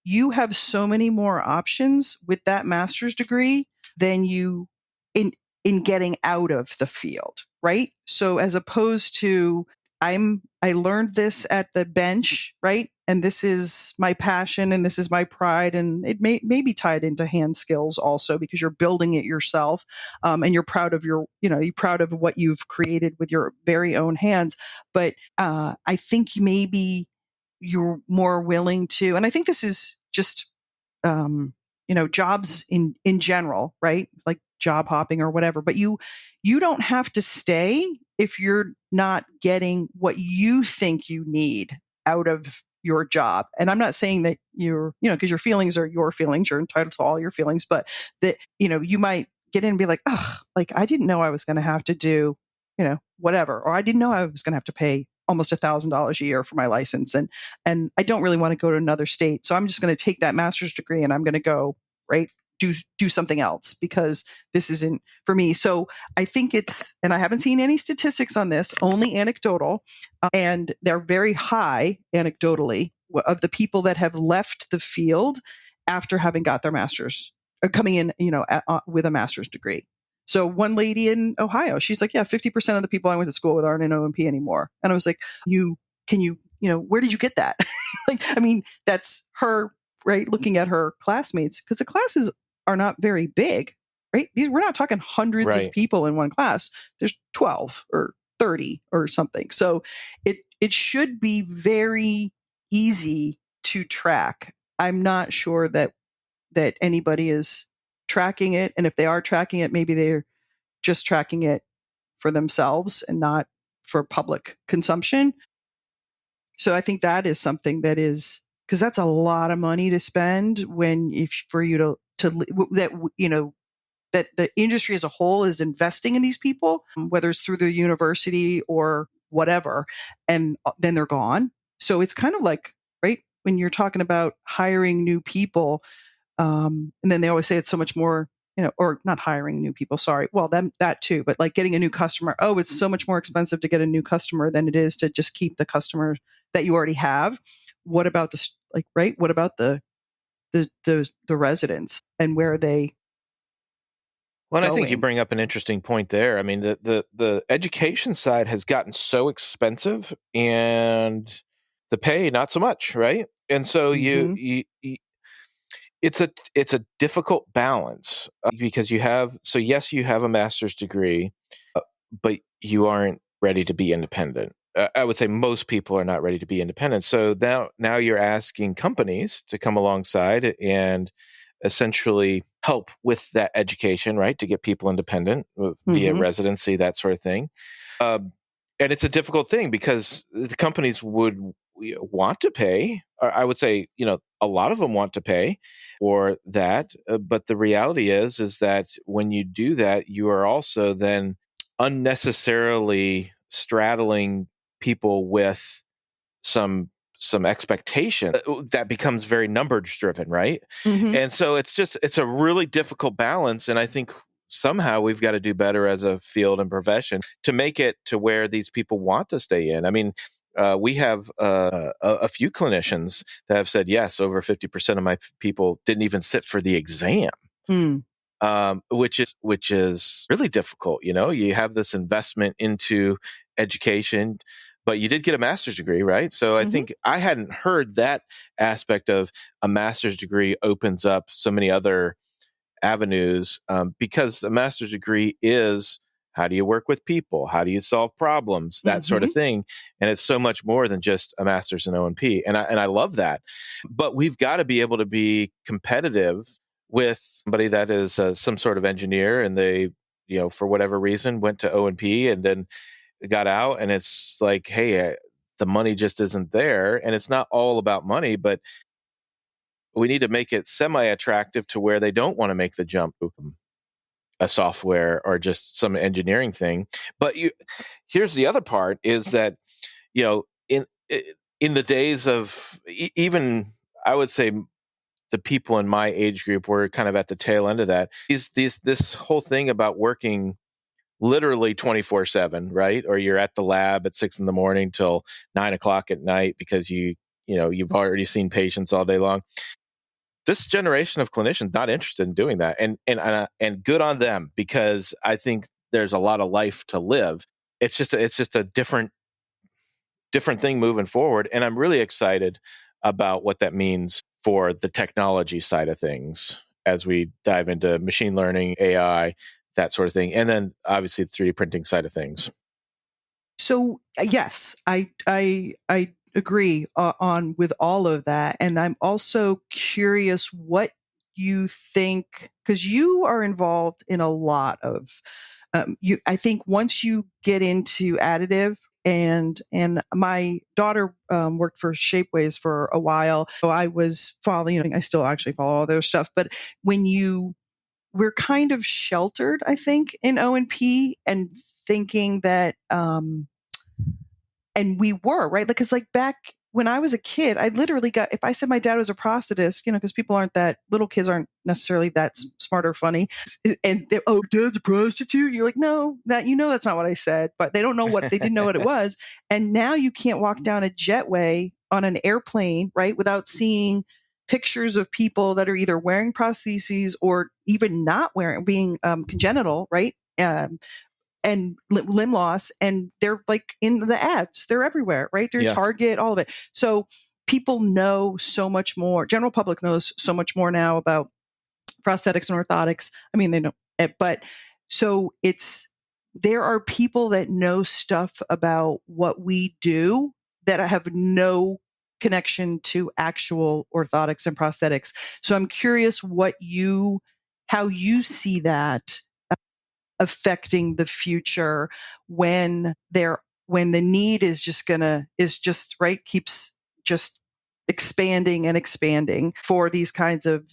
you have so many more options with that master's degree than you in getting out of the field, right? So as opposed to I learned this at the bench, right? And this is my passion and this is my pride. And it may be tied into hand skills also, because you're building it yourself. And you're proud of you're proud of what you've created with your very own hands. But I think maybe you're more willing to, and I think this is just, jobs in general, right? Like job hopping or whatever, but you don't have to stay if you're not getting what you think you need out of your job. And I'm not saying that because your feelings are your feelings, you're entitled to all your feelings, but that, you might get in and be like, oh, like I didn't know I was going to have to do, whatever, or I didn't know I was going to have to pay almost $1,000 a year for my license. And I don't really want to go to another state. So I'm just going to take that master's degree and I'm going to go, right, do something else because this isn't for me. So I think and I haven't seen any statistics on this, only anecdotal, and they're very high anecdotally of the people that have left the field after having got their master's or coming in, with a master's degree. So one lady in Ohio, she's like, yeah, 50% of the people I went to school with aren't in O&P anymore. And I was like, where did you get that? That's her, right? Looking at her classmates, because the classes are not very big, right? We're not talking hundreds of people in one class. There's 12 or 30 or something. So it should be very easy to track. I'm not sure that anybody is tracking it. And if they are tracking it, maybe they're just tracking it for themselves and not for public consumption. So I think that is something that is, because that's a lot of money to spend for you that the industry as a whole is investing in these people, whether it's through the university or whatever, and then they're gone. So it's kind of like, right, when you're talking about hiring new people, and then they always say it's so much more, or not hiring new people, sorry. Well, that too, but like getting a new customer. Oh, it's so much more expensive to get a new customer than it is to just keep the customer that you already have. What about what about the residents, and where are they Well, and I think you going? bring up an interesting point there. I mean, the education side has gotten so expensive, and the pay not so much, right? And so Mhm. it's a difficult balance, because yes, you have a master's degree, but you aren't ready to be independent. I would say most people are not ready to be independent. So now you're asking companies to come alongside and essentially help with that education, right? To get people independent via Mhm. residency, that sort of thing. And it's a difficult thing because the companies would want to pay. Or I would say, a lot of them want to pay for that. But the reality is that when you do that, you are also then unnecessarily straddling people with some expectation that becomes very numbers driven, right? Mhm. And so it's a really difficult balance. And I think somehow we've got to do better as a field and profession to make it to where these people want to stay in. I mean, we have a few clinicians that have said, yes, over 50% of my people didn't even sit for the exam. Mm. Which is really difficult. You have this investment into education, but you did get a master's degree, right? So I Mhm. think I hadn't heard that aspect of a master's degree opens up so many other avenues, because a master's degree is, how do you work with people? How do you solve problems? That sort of Mhm. thing. And it's so much more than just a master's in O&P. And I love that. But we've got to be able to be competitive with somebody that is some sort of engineer, and they, for whatever reason, went to O&P and then got out, and it's like, hey, the money just isn't there. And it's not all about money, but we need to make it semi-attractive to where they don't want to make the jump to a software or just some engineering thing. But here's the other part is that, you know, in the days of even, I would say, the people in my age group were kind of at the tail end of that. This whole thing about working literally 24/7, right? Or you're at the lab at 6 a.m. till 9 o'clock at night because you've already seen patients all day long. This generation of clinicians not interested in doing that, and good on them, because I think there's a lot of life to live. It's just a different thing moving forward, and I'm really excited about what that means for the technology side of things as we dive into machine learning, AI, that sort of thing, and then obviously the 3D printing side of things. So yes, I agree on with all of that, and I'm also curious what you think, because you are involved in a lot of I think once you get into additive, and my daughter worked for Shapeways for a while, so I was following. I still actually follow all their stuff, but when we're kind of sheltered, I think, in O&P, and thinking that and we were right, because like back when I was a kid, I literally got, if I said my dad was a prosthetist, because people aren't that, little kids aren't necessarily that smart or funny, and oh, dad's a prostitute, you're like, no, that's not what I said, but they didn't know what it was. And now you can't walk down a jetway on an airplane, right, without seeing pictures of people that are either wearing prostheses or even not wearing, being congenital, right, and limb loss, and they're like in the ads, they're everywhere, right, they're Yeah. Target, all of it. So people know so much more, general public knows so much more now about prosthetics and orthotics. I mean, they know it, but so there are people that know stuff about what we do that have no connection to actual orthotics and prosthetics. So I'm curious how you see that affecting the future when the need is just right, keeps just expanding and expanding for these kinds of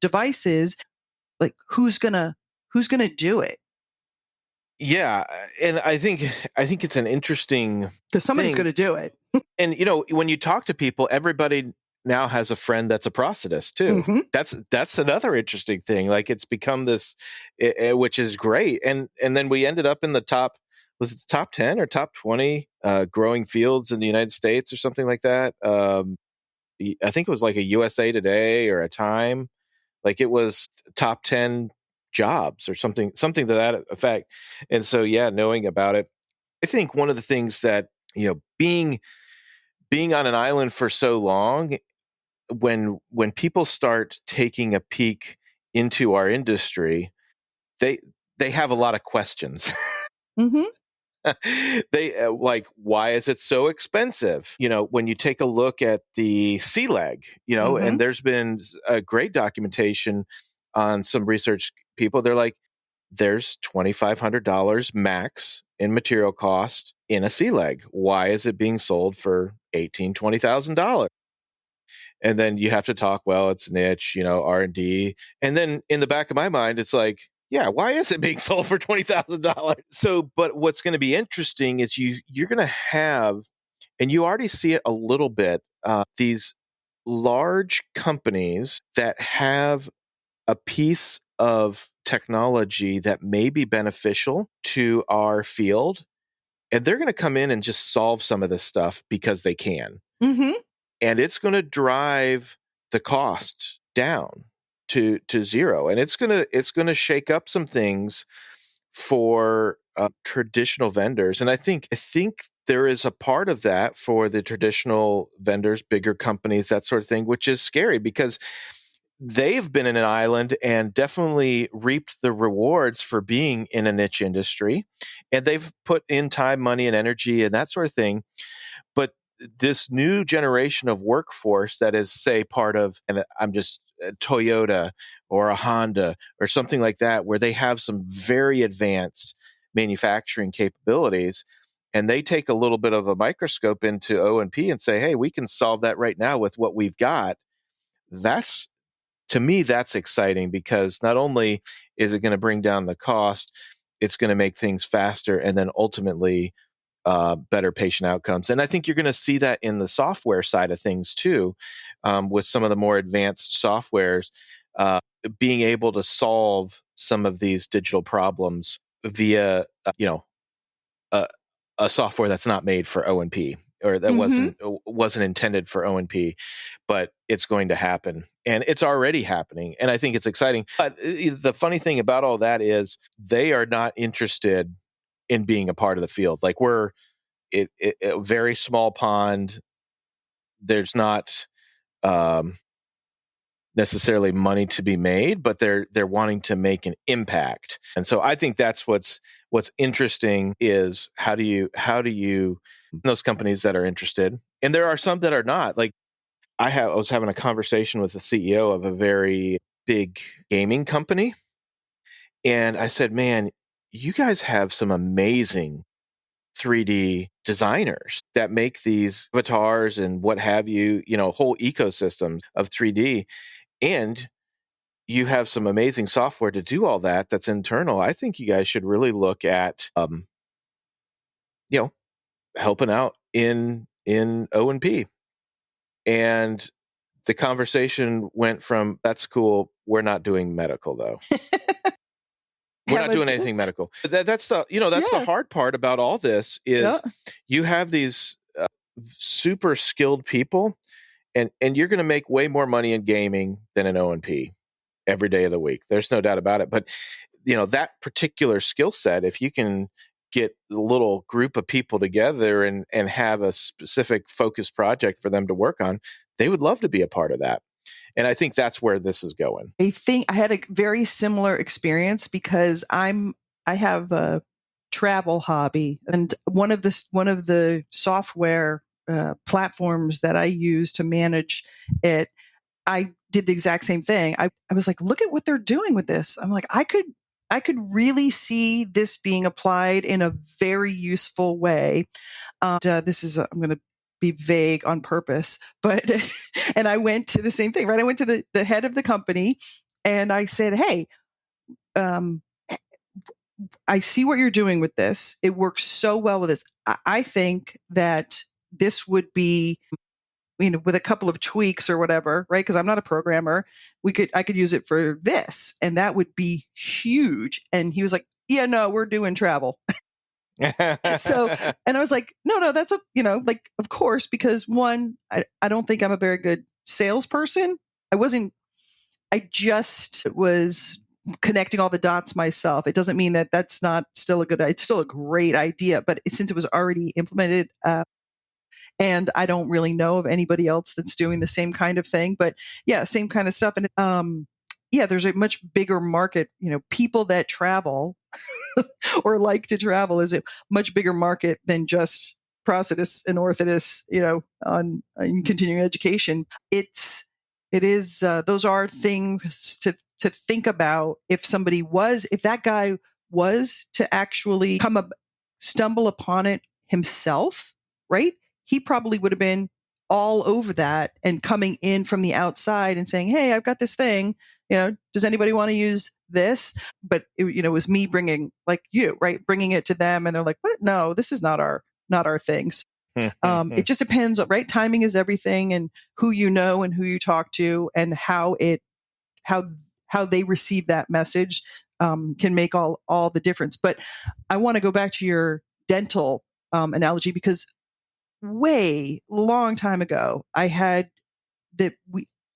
devices. Like who's gonna do it? Yeah, and I think it's an interesting Because somebody's thing. going to do it. And when you talk to people, everybody now has a friend that's a prosthetist too. Mm-hmm. That's another interesting thing. Like it's become this, which is great. And then we ended up in the top. Was it the top 10 or top 20 growing fields in the United States or something like that? I think it was like a USA Today or a Time. Like it was top 10 jobs or something to that effect. And so, yeah, knowing about it, I think one of the things that, being on an island for so long, when people start taking a peek into our industry, they have a lot of questions. Mm-hmm. They like, why is it so expensive? When you take a look at the sea leg, Mm-hmm. and there's been a great documentation on some research people. They're like, there's $2,500 max in material cost in a sea leg. Why is it being sold for $18,000, $20,000? And then you have to talk, well, it's niche, R&D. And then in the back of my mind, it's like, yeah, why is it being sold for $20,000? So, but what's going to be interesting is you're going to have, and you already see it a little bit, these large companies that have a piece of technology that may be beneficial to our field, and they're going to come in and just solve some of this stuff because they can. Mm-hmm. And it's going to drive the cost down to zero, and it's going to shake up some things for traditional vendors. And I think there is a part of that for the traditional vendors, bigger companies, that sort of thing, which is scary because they've been in an island and definitely reaped the rewards for being in a niche industry, and they've put in time, money, and energy and that sort of thing. But this new generation of workforce that is, say, part of, and I'm just a Toyota or a Honda or something like that, where they have some very advanced manufacturing capabilities, and they take a little bit of a microscope into O&P and say, hey, we can solve that right now with what we've got. To me, that's exciting because not only is it going to bring down the cost, it's going to make things faster and then ultimately better patient outcomes. And I think you're going to see that in the software side of things too, with some of the more advanced softwares being able to solve some of these digital problems via, a software that's not made for O&P, or that wasn't intended for O&P, but it's going to happen, and it's already happening. And I think it's exciting. But the funny thing about all that is they are not interested in being a part of the field. Like we're a very small pond. There's not necessarily money to be made, but they're wanting to make an impact. And so I think that's what's interesting is how do you those companies that are interested, and there are some that are not. Like I was having a conversation with the CEO of a very big gaming company, and I said, man, you guys have some amazing 3D designers that make these avatars and what have you, whole ecosystem of 3D. And you have some amazing software to do all that that's internal. I think you guys should really look at, helping out in O&P. And the conversation went from, that's cool, we're not doing medical though. We're not doing anything medical. That's the the hard part about all this is you have these super skilled people, and you're going to make way more money in gaming than in O&P every day of the week. There's no doubt about it. But that particular skill set, if you can get a little group of people together and have a specific focused project for them to work on, they would love to be a part of that. And I think that's where this is going. I think I had a very similar experience because I have a travel hobby, and one of the software platforms that I use to manage it, I did the exact same thing. I was like, look at what they're doing with this. I'm like, I could really see this being applied in a very useful way. I'm going to be vague on purpose, but, and I went to the same thing, right? I went to the head of the company and I said, hey, I see what you're doing with this. It works so well with this. I think that this would be, with a couple of tweaks or whatever, right? Because I'm not a programmer. I could use it for this, and that would be huge. And he was like, "Yeah, no, we're doing travel." So, and I was like, "No, that's of course, because one, I don't think I'm a very good salesperson. I just was connecting all the dots myself. It doesn't mean that that's not still it's still a great idea, but since it was already implemented, and I don't really know of anybody else that's doing the same kind of thing, but yeah, same kind of stuff. And there's a much bigger market. People that travel or like to travel is a much bigger market than just prosthetists and orthotists. In continuing education, it is those are things to think about. If that guy was to actually stumble upon it himself, right? He probably would have been all over that and coming in from the outside and saying, hey, I've got this thing, does anybody want to use this? But it was me bringing, like you, right? Bringing it to them. And they're like, what? No, this is not our thing. So, it just depends, right? Timing is everything, and who you know and who you talk to and how they receive that message can make all the difference. But I want to go back to your dental analogy, because way long time ago, I had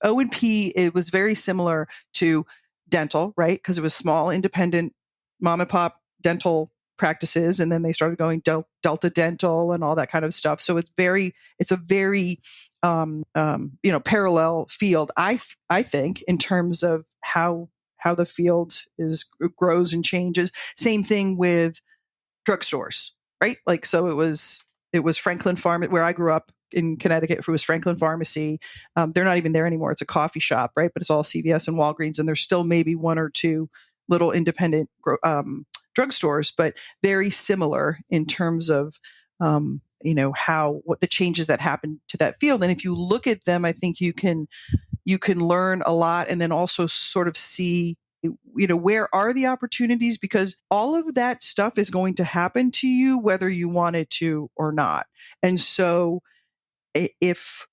O&P. It was very similar to dental, right? Because it was small, independent, mom and pop dental practices, and then they started going Delta Dental and all that kind of stuff. So it's a very parallel field. I think in terms of how the field grows and changes. Same thing with drugstores, right? Like, so it was Franklin Pharmacy, where I grew up in Connecticut. It was Franklin Pharmacy. They're not even there anymore. It's a coffee shop, right? But it's all CVS and Walgreens, and there's still maybe one or two little independent drugstores, but very similar in terms of what the changes that happen to that field. And if you look at them, I think you can learn a lot, and then also sort of see where are the opportunities, because all of that stuff is going to happen to you whether you want it to or not. And so if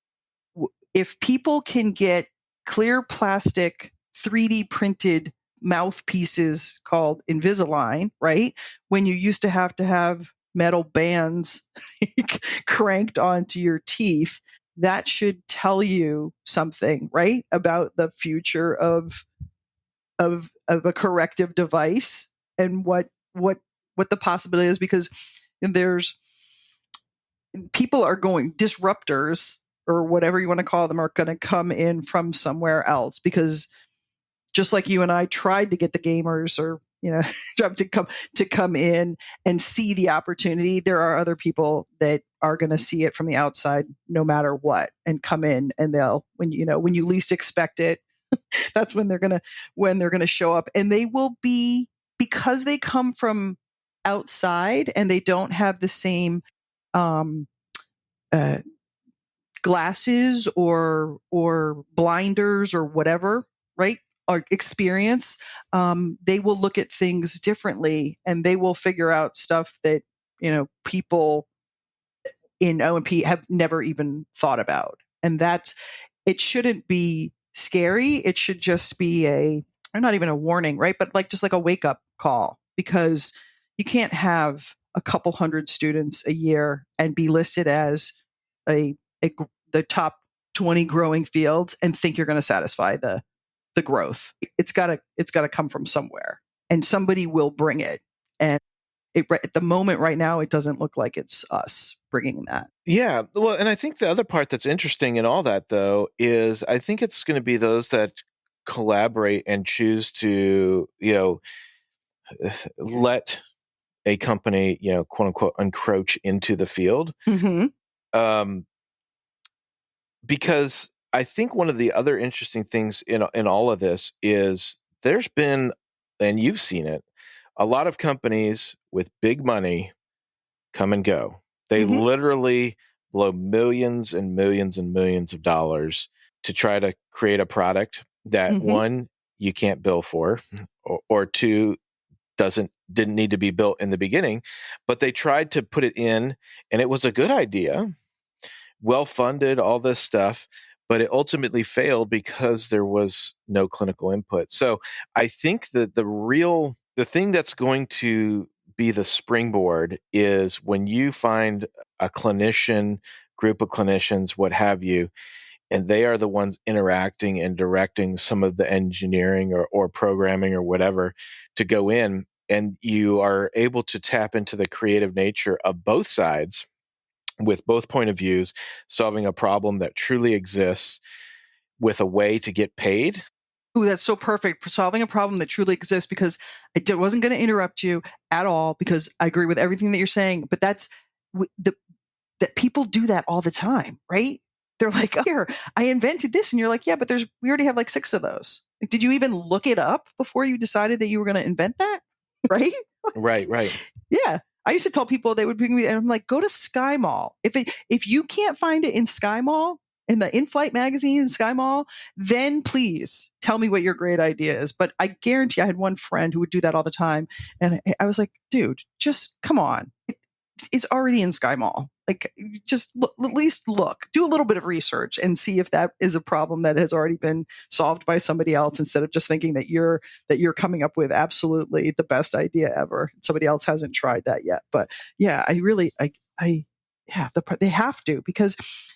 people can get clear plastic 3D printed mouthpieces called Invisalign, right? When you used to have metal bands cranked onto your teeth, that should tell you something, right? About the future of a corrective device and what the possibility is, because there's disruptors or whatever you want to call them are going to come in from somewhere else, because just like you and I tried to get the gamers or to come in and see the opportunity, there are other people that are going to see it from the outside no matter what and come in, and they'll when you least expect it, that's when they're going to show up. And they will be, because they come from outside and they don't have the same glasses or blinders or whatever, right? Or experience, they will look at things differently, and they will figure out stuff that people in O&P have never even thought about. And it shouldn't be scary. It should just be or not even a warning, right? But just like a wake up call, because you can't have a couple hundred students a year and be listed as the top 20 growing fields and think you're going to satisfy the growth. It's got to come from somewhere, and somebody will bring it. And at the moment right now, it doesn't look like it's us bringing that. Yeah. Well, and I think the other part that's interesting in all that, though, is I think it's going to be those that collaborate and choose to, let a company, quote unquote, encroach into the field. Mm-hmm. Because I think one of the other interesting things in all of this is there's been, and you've seen it, a lot of companies with big money come and go. They literally blow millions and millions and millions of dollars to try to create a product that one, you can't bill for, or two, didn't need to be built in the beginning, but they tried to put it in, and it was a good idea, well funded, all this stuff, but it ultimately failed because there was no clinical input. So I think that the thing that's going to be the springboard is when you find a clinician, group of clinicians, what have you, and they are the ones interacting and directing some of the engineering or programming or whatever to go in, and you are able to tap into the creative nature of both sides with both point of views, solving a problem that truly exists with a way to get paid. Ooh, that's so perfect for solving a problem that truly exists, because I wasn't going to interrupt you at all, because I agree with everything that you're saying, but that people do that all the time, right? They're like, oh, here, I invented this. And you're like, yeah, but we already have like 6 of those. Like, did you even look it up before you decided that you were going to invent that? Right? Right. Yeah. I used to tell people they would bring me, and I'm like, go to Sky Mall. If you can't find it in Sky Mall, in the in-flight magazine in Sky Mall, then please tell me what your great idea is. But I guarantee I had one friend who would do that all the time. And I was like, dude, just come on. It's already in Sky Mall. Like, just at least look, do a little bit of research and see if that is a problem that has already been solved by somebody else, instead of just thinking that you're coming up with absolutely the best idea ever. Somebody else hasn't tried that yet. But yeah, they have to, because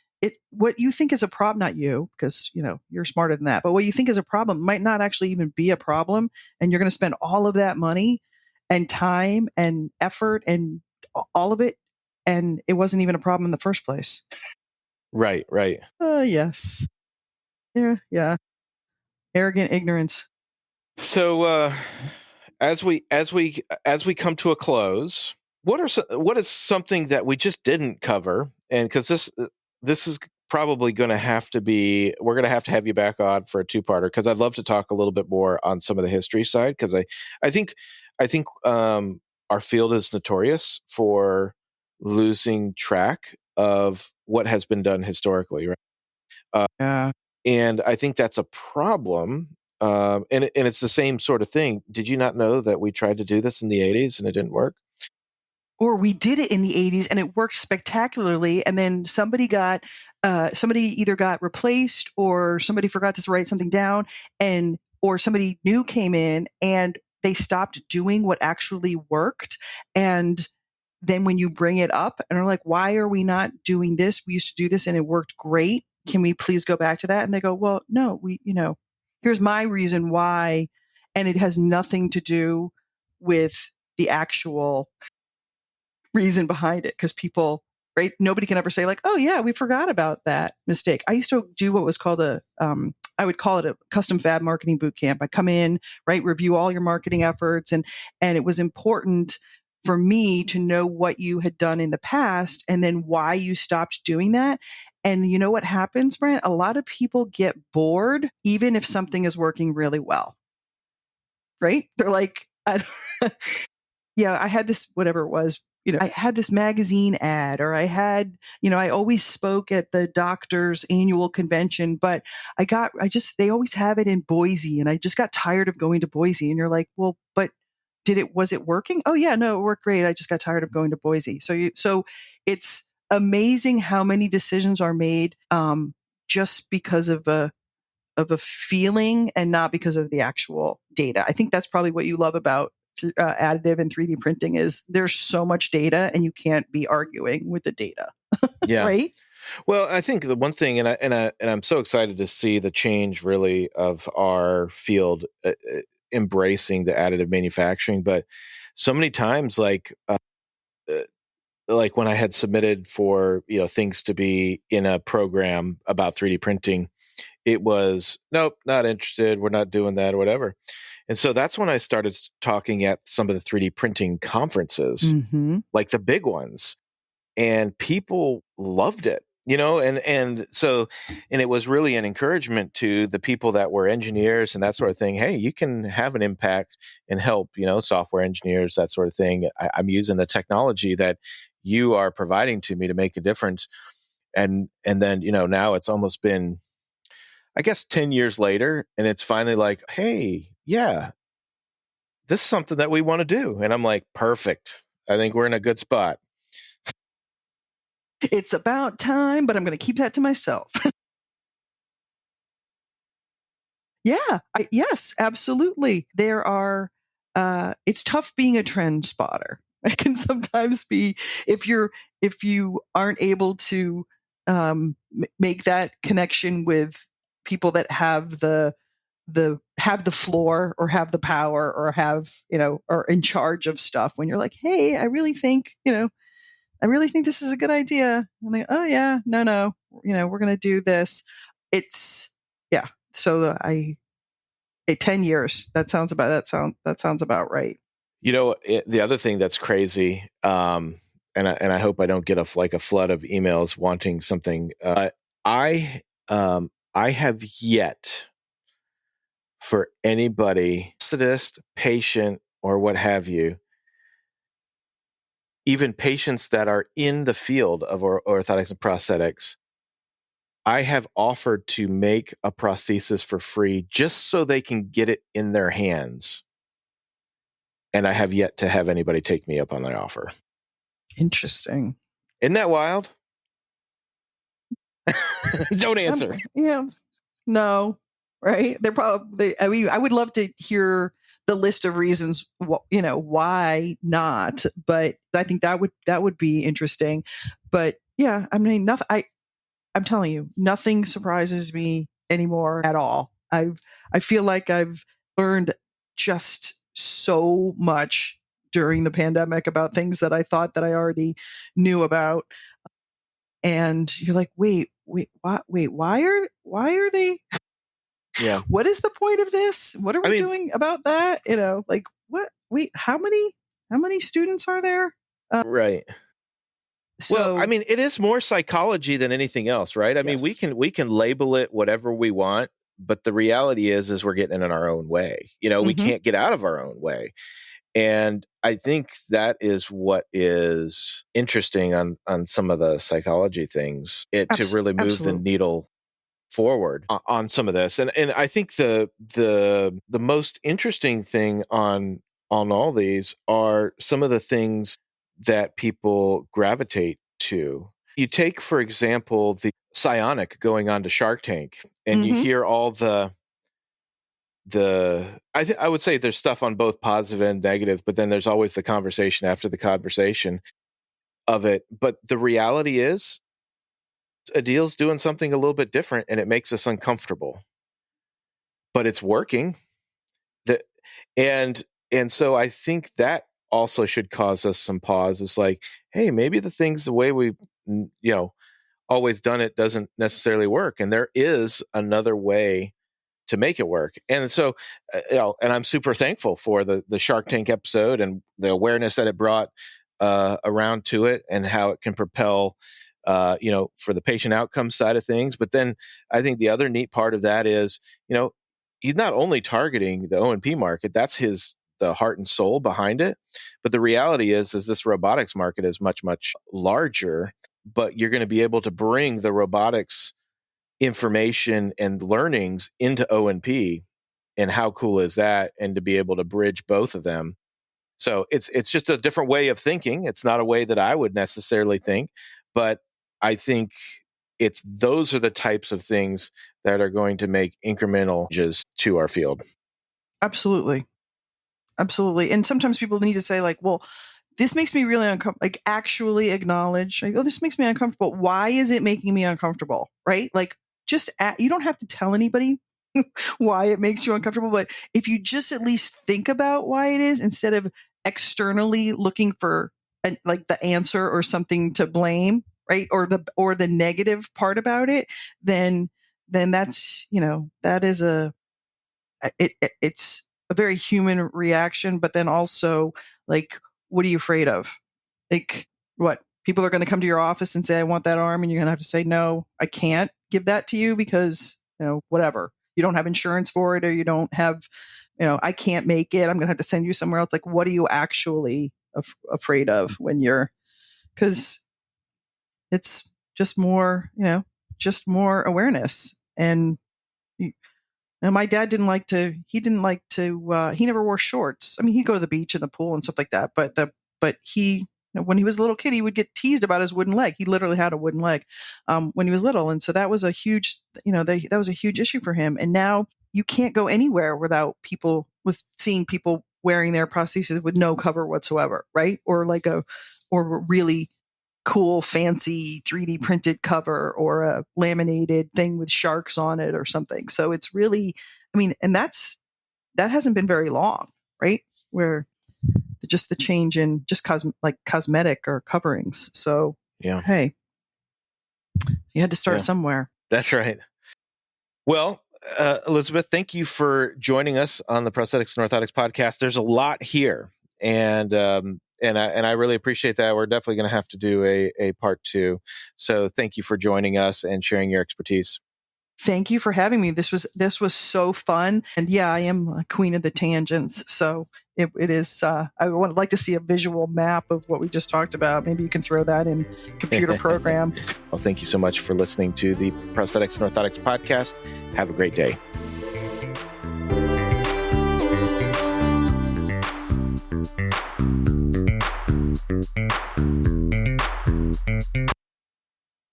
what you think is a problem, not you, because you're smarter than that, but what you think is a problem might not actually even be a problem, and you're going to spend all of that money and time and effort and all of it, and it wasn't even a problem in the first place. Right. Yes. Yeah. Arrogant ignorance. So as we come to a close, what is something that we just didn't cover? And because this is probably going to have to be, we're going to have you back on for a 2-parter, because I'd love to talk a little bit more on some of the history side, because I think our field is notorious for losing track of what has been done historically, right? Yeah. And I think that's a problem. And it's the same sort of thing. Did you not know that we tried to do this in the 80s and it didn't work? Or we did it in the 80s and it worked spectacularly, and then somebody either got replaced, or somebody forgot to write something down, or somebody new came in and they stopped doing what actually worked. And then when you bring it up and are like, why are we not doing this? We used to do this and it worked great. Can we please go back to that? And they go, well, no, here's my reason why. And it has nothing to do with the actual reason behind it, because people, right? Nobody can ever say like, oh yeah, we forgot about that mistake. I used to do what was called I would call it a custom fab marketing boot camp. I come in, right, review all your marketing efforts. And it was important for me to know what you had done in the past and then why you stopped doing that. And you know what happens, Brent? A lot of people get bored, even if something is working really well, right? They're like, yeah, I had this, whatever it was, I had this magazine ad, or I had, I always spoke at the doctor's annual convention, but they always have it in Boise, and I just got tired of going to Boise. And you're like, well, but was it working? Oh yeah, no, it worked great. I just got tired of going to Boise. So it's amazing how many decisions are made, just because of a feeling and not because of the actual data. I think that's probably what you love about additive and 3D printing, is there's so much data and you can't be arguing with the data. Yeah. Right. Well, I think the one thing, and I'm so excited to see the change really of our field embracing the additive manufacturing, but so many times, like when I had submitted for things to be in a program about 3D printing, it was, nope, not interested. We're not doing that or whatever. And so that's when I started talking at some of the 3D printing conferences, like the big ones. and people loved it, and so, and it was really an encouragement to the people that were engineers and that sort of thing. Hey, you can have an impact and help, software engineers, that sort of thing. I'm using the technology that you are providing to me to make a difference. And then, now it's almost been, I guess, 10 years later, and it's finally like, hey, yeah, this is something that we want to do. And I'm like, perfect. I think we're in a good spot. It's about time, but I'm going to keep that to myself. Yeah. Yes, absolutely. There are, it's tough being a trend spotter. It can sometimes be, if you aren't able to make that connection with people that have the floor or have the power or have, are in charge of stuff, when you're like, hey, I really think this is a good idea. And they, oh yeah, no, we're going to do this. It's, yeah. So 10 years. That sounds about right. The other thing that's crazy, and I hope I don't get a flood of emails wanting something. I have yet for anybody, prosthetist, patient, or what have you, even patients that are in the field of orthotics and prosthetics, I have offered to make a prosthesis for free just so they can get it in their hands. And I have yet to have anybody take me up on the offer. Interesting. Isn't that wild? Don't answer. Yeah. No. Right. They're probably, I mean, I would love to hear the list of reasons, why not, but I think that would be interesting. But yeah, I mean, nothing, I'm telling you, nothing surprises me anymore at all. I feel like I've learned just so much during the pandemic about things that I thought that I already knew about. And you're like, wait, why are they? Yeah. What is the point of this? What are we doing about that? Like what? Wait, how many students are there? Right. So, well, I mean, it is more psychology than anything else, right? I mean, we can label it whatever we want, but the reality is we're getting in our own way. We can't get out of our own way. And I think that is what is interesting on some of the psychology things, to really move the needle forward on some of this. And I think the most interesting thing on all these are some of the things that people gravitate to. You take, for example, the Psionic going on to Shark Tank, and you hear all I would say there's stuff on both positive and negative, but then there's always the conversation after the conversation of it. But the reality is, Adil's doing something a little bit different, and it makes us uncomfortable, but it's working. And so I think that also should cause us some pause. It's like, hey, maybe the way we've always done it doesn't necessarily work, and there is another way to make it work. And so, and I'm super thankful for the Shark Tank episode and the awareness that it brought around to it, and how it can propel, for the patient outcome side of things. But then I think the other neat part of that is, he's not only targeting the O&P market, that's the heart and soul behind it. But the reality is this robotics market is much, much larger, but you're going to be able to bring the robotics information and learnings into O&P, and how cool is that? And to be able to bridge both of them. So it's just a different way of thinking. It's not a way that I would necessarily think, but I think those are the types of things that are going to make incremental changes to our field. Absolutely. Absolutely. And sometimes people need to say, like, well, this makes me really uncomfortable, like actually acknowledge, like, oh, this makes me uncomfortable. Why is it making me uncomfortable? Right? Like, you don't have to tell anybody why it makes you uncomfortable, but if you just at least think about why it is, instead of externally looking for like the answer or something to blame, right? Or the negative part about it, then that's, that is it's a very human reaction. But then also, like, what are you afraid of? Like, what? people are going to come to your office and say, I want that arm. And you're going to have to say, no, I can't give that to you because, whatever, you don't have insurance for it, or you don't have, I can't make it. I'm going to have to send you somewhere else. Like, what are you actually afraid of because it's just more, awareness. And my dad he never wore shorts. I mean, he'd go to the beach and the pool and stuff like that. But he, when he was a little kid, he would get teased about his wooden leg. He literally had a wooden leg when he was little. And so that was a huge, that was a huge issue for him. And now you can't go anywhere without seeing people wearing their prostheses with no cover whatsoever. Right. Or or really cool, fancy 3D printed cover, or a laminated thing with sharks on it or something. So it's really, and that hasn't been very long, right? Where just the change in just cosmetic or coverings. So yeah, hey, you had to start somewhere. That's right. Well, Elizabeth, thank you for joining us on the Prosthetics and Orthotics podcast. There's a lot here, and I really appreciate that. We're definitely going to have to do a part 2. So thank you for joining us and sharing your expertise. Thank you for having me. This was so fun. And yeah, I am a queen of the tangents. So it is, I would like to see a visual map of what we just talked about. Maybe you can throw that in computer program. Well, thank you so much for listening to the Prosthetics and Orthotics podcast. Have a great day.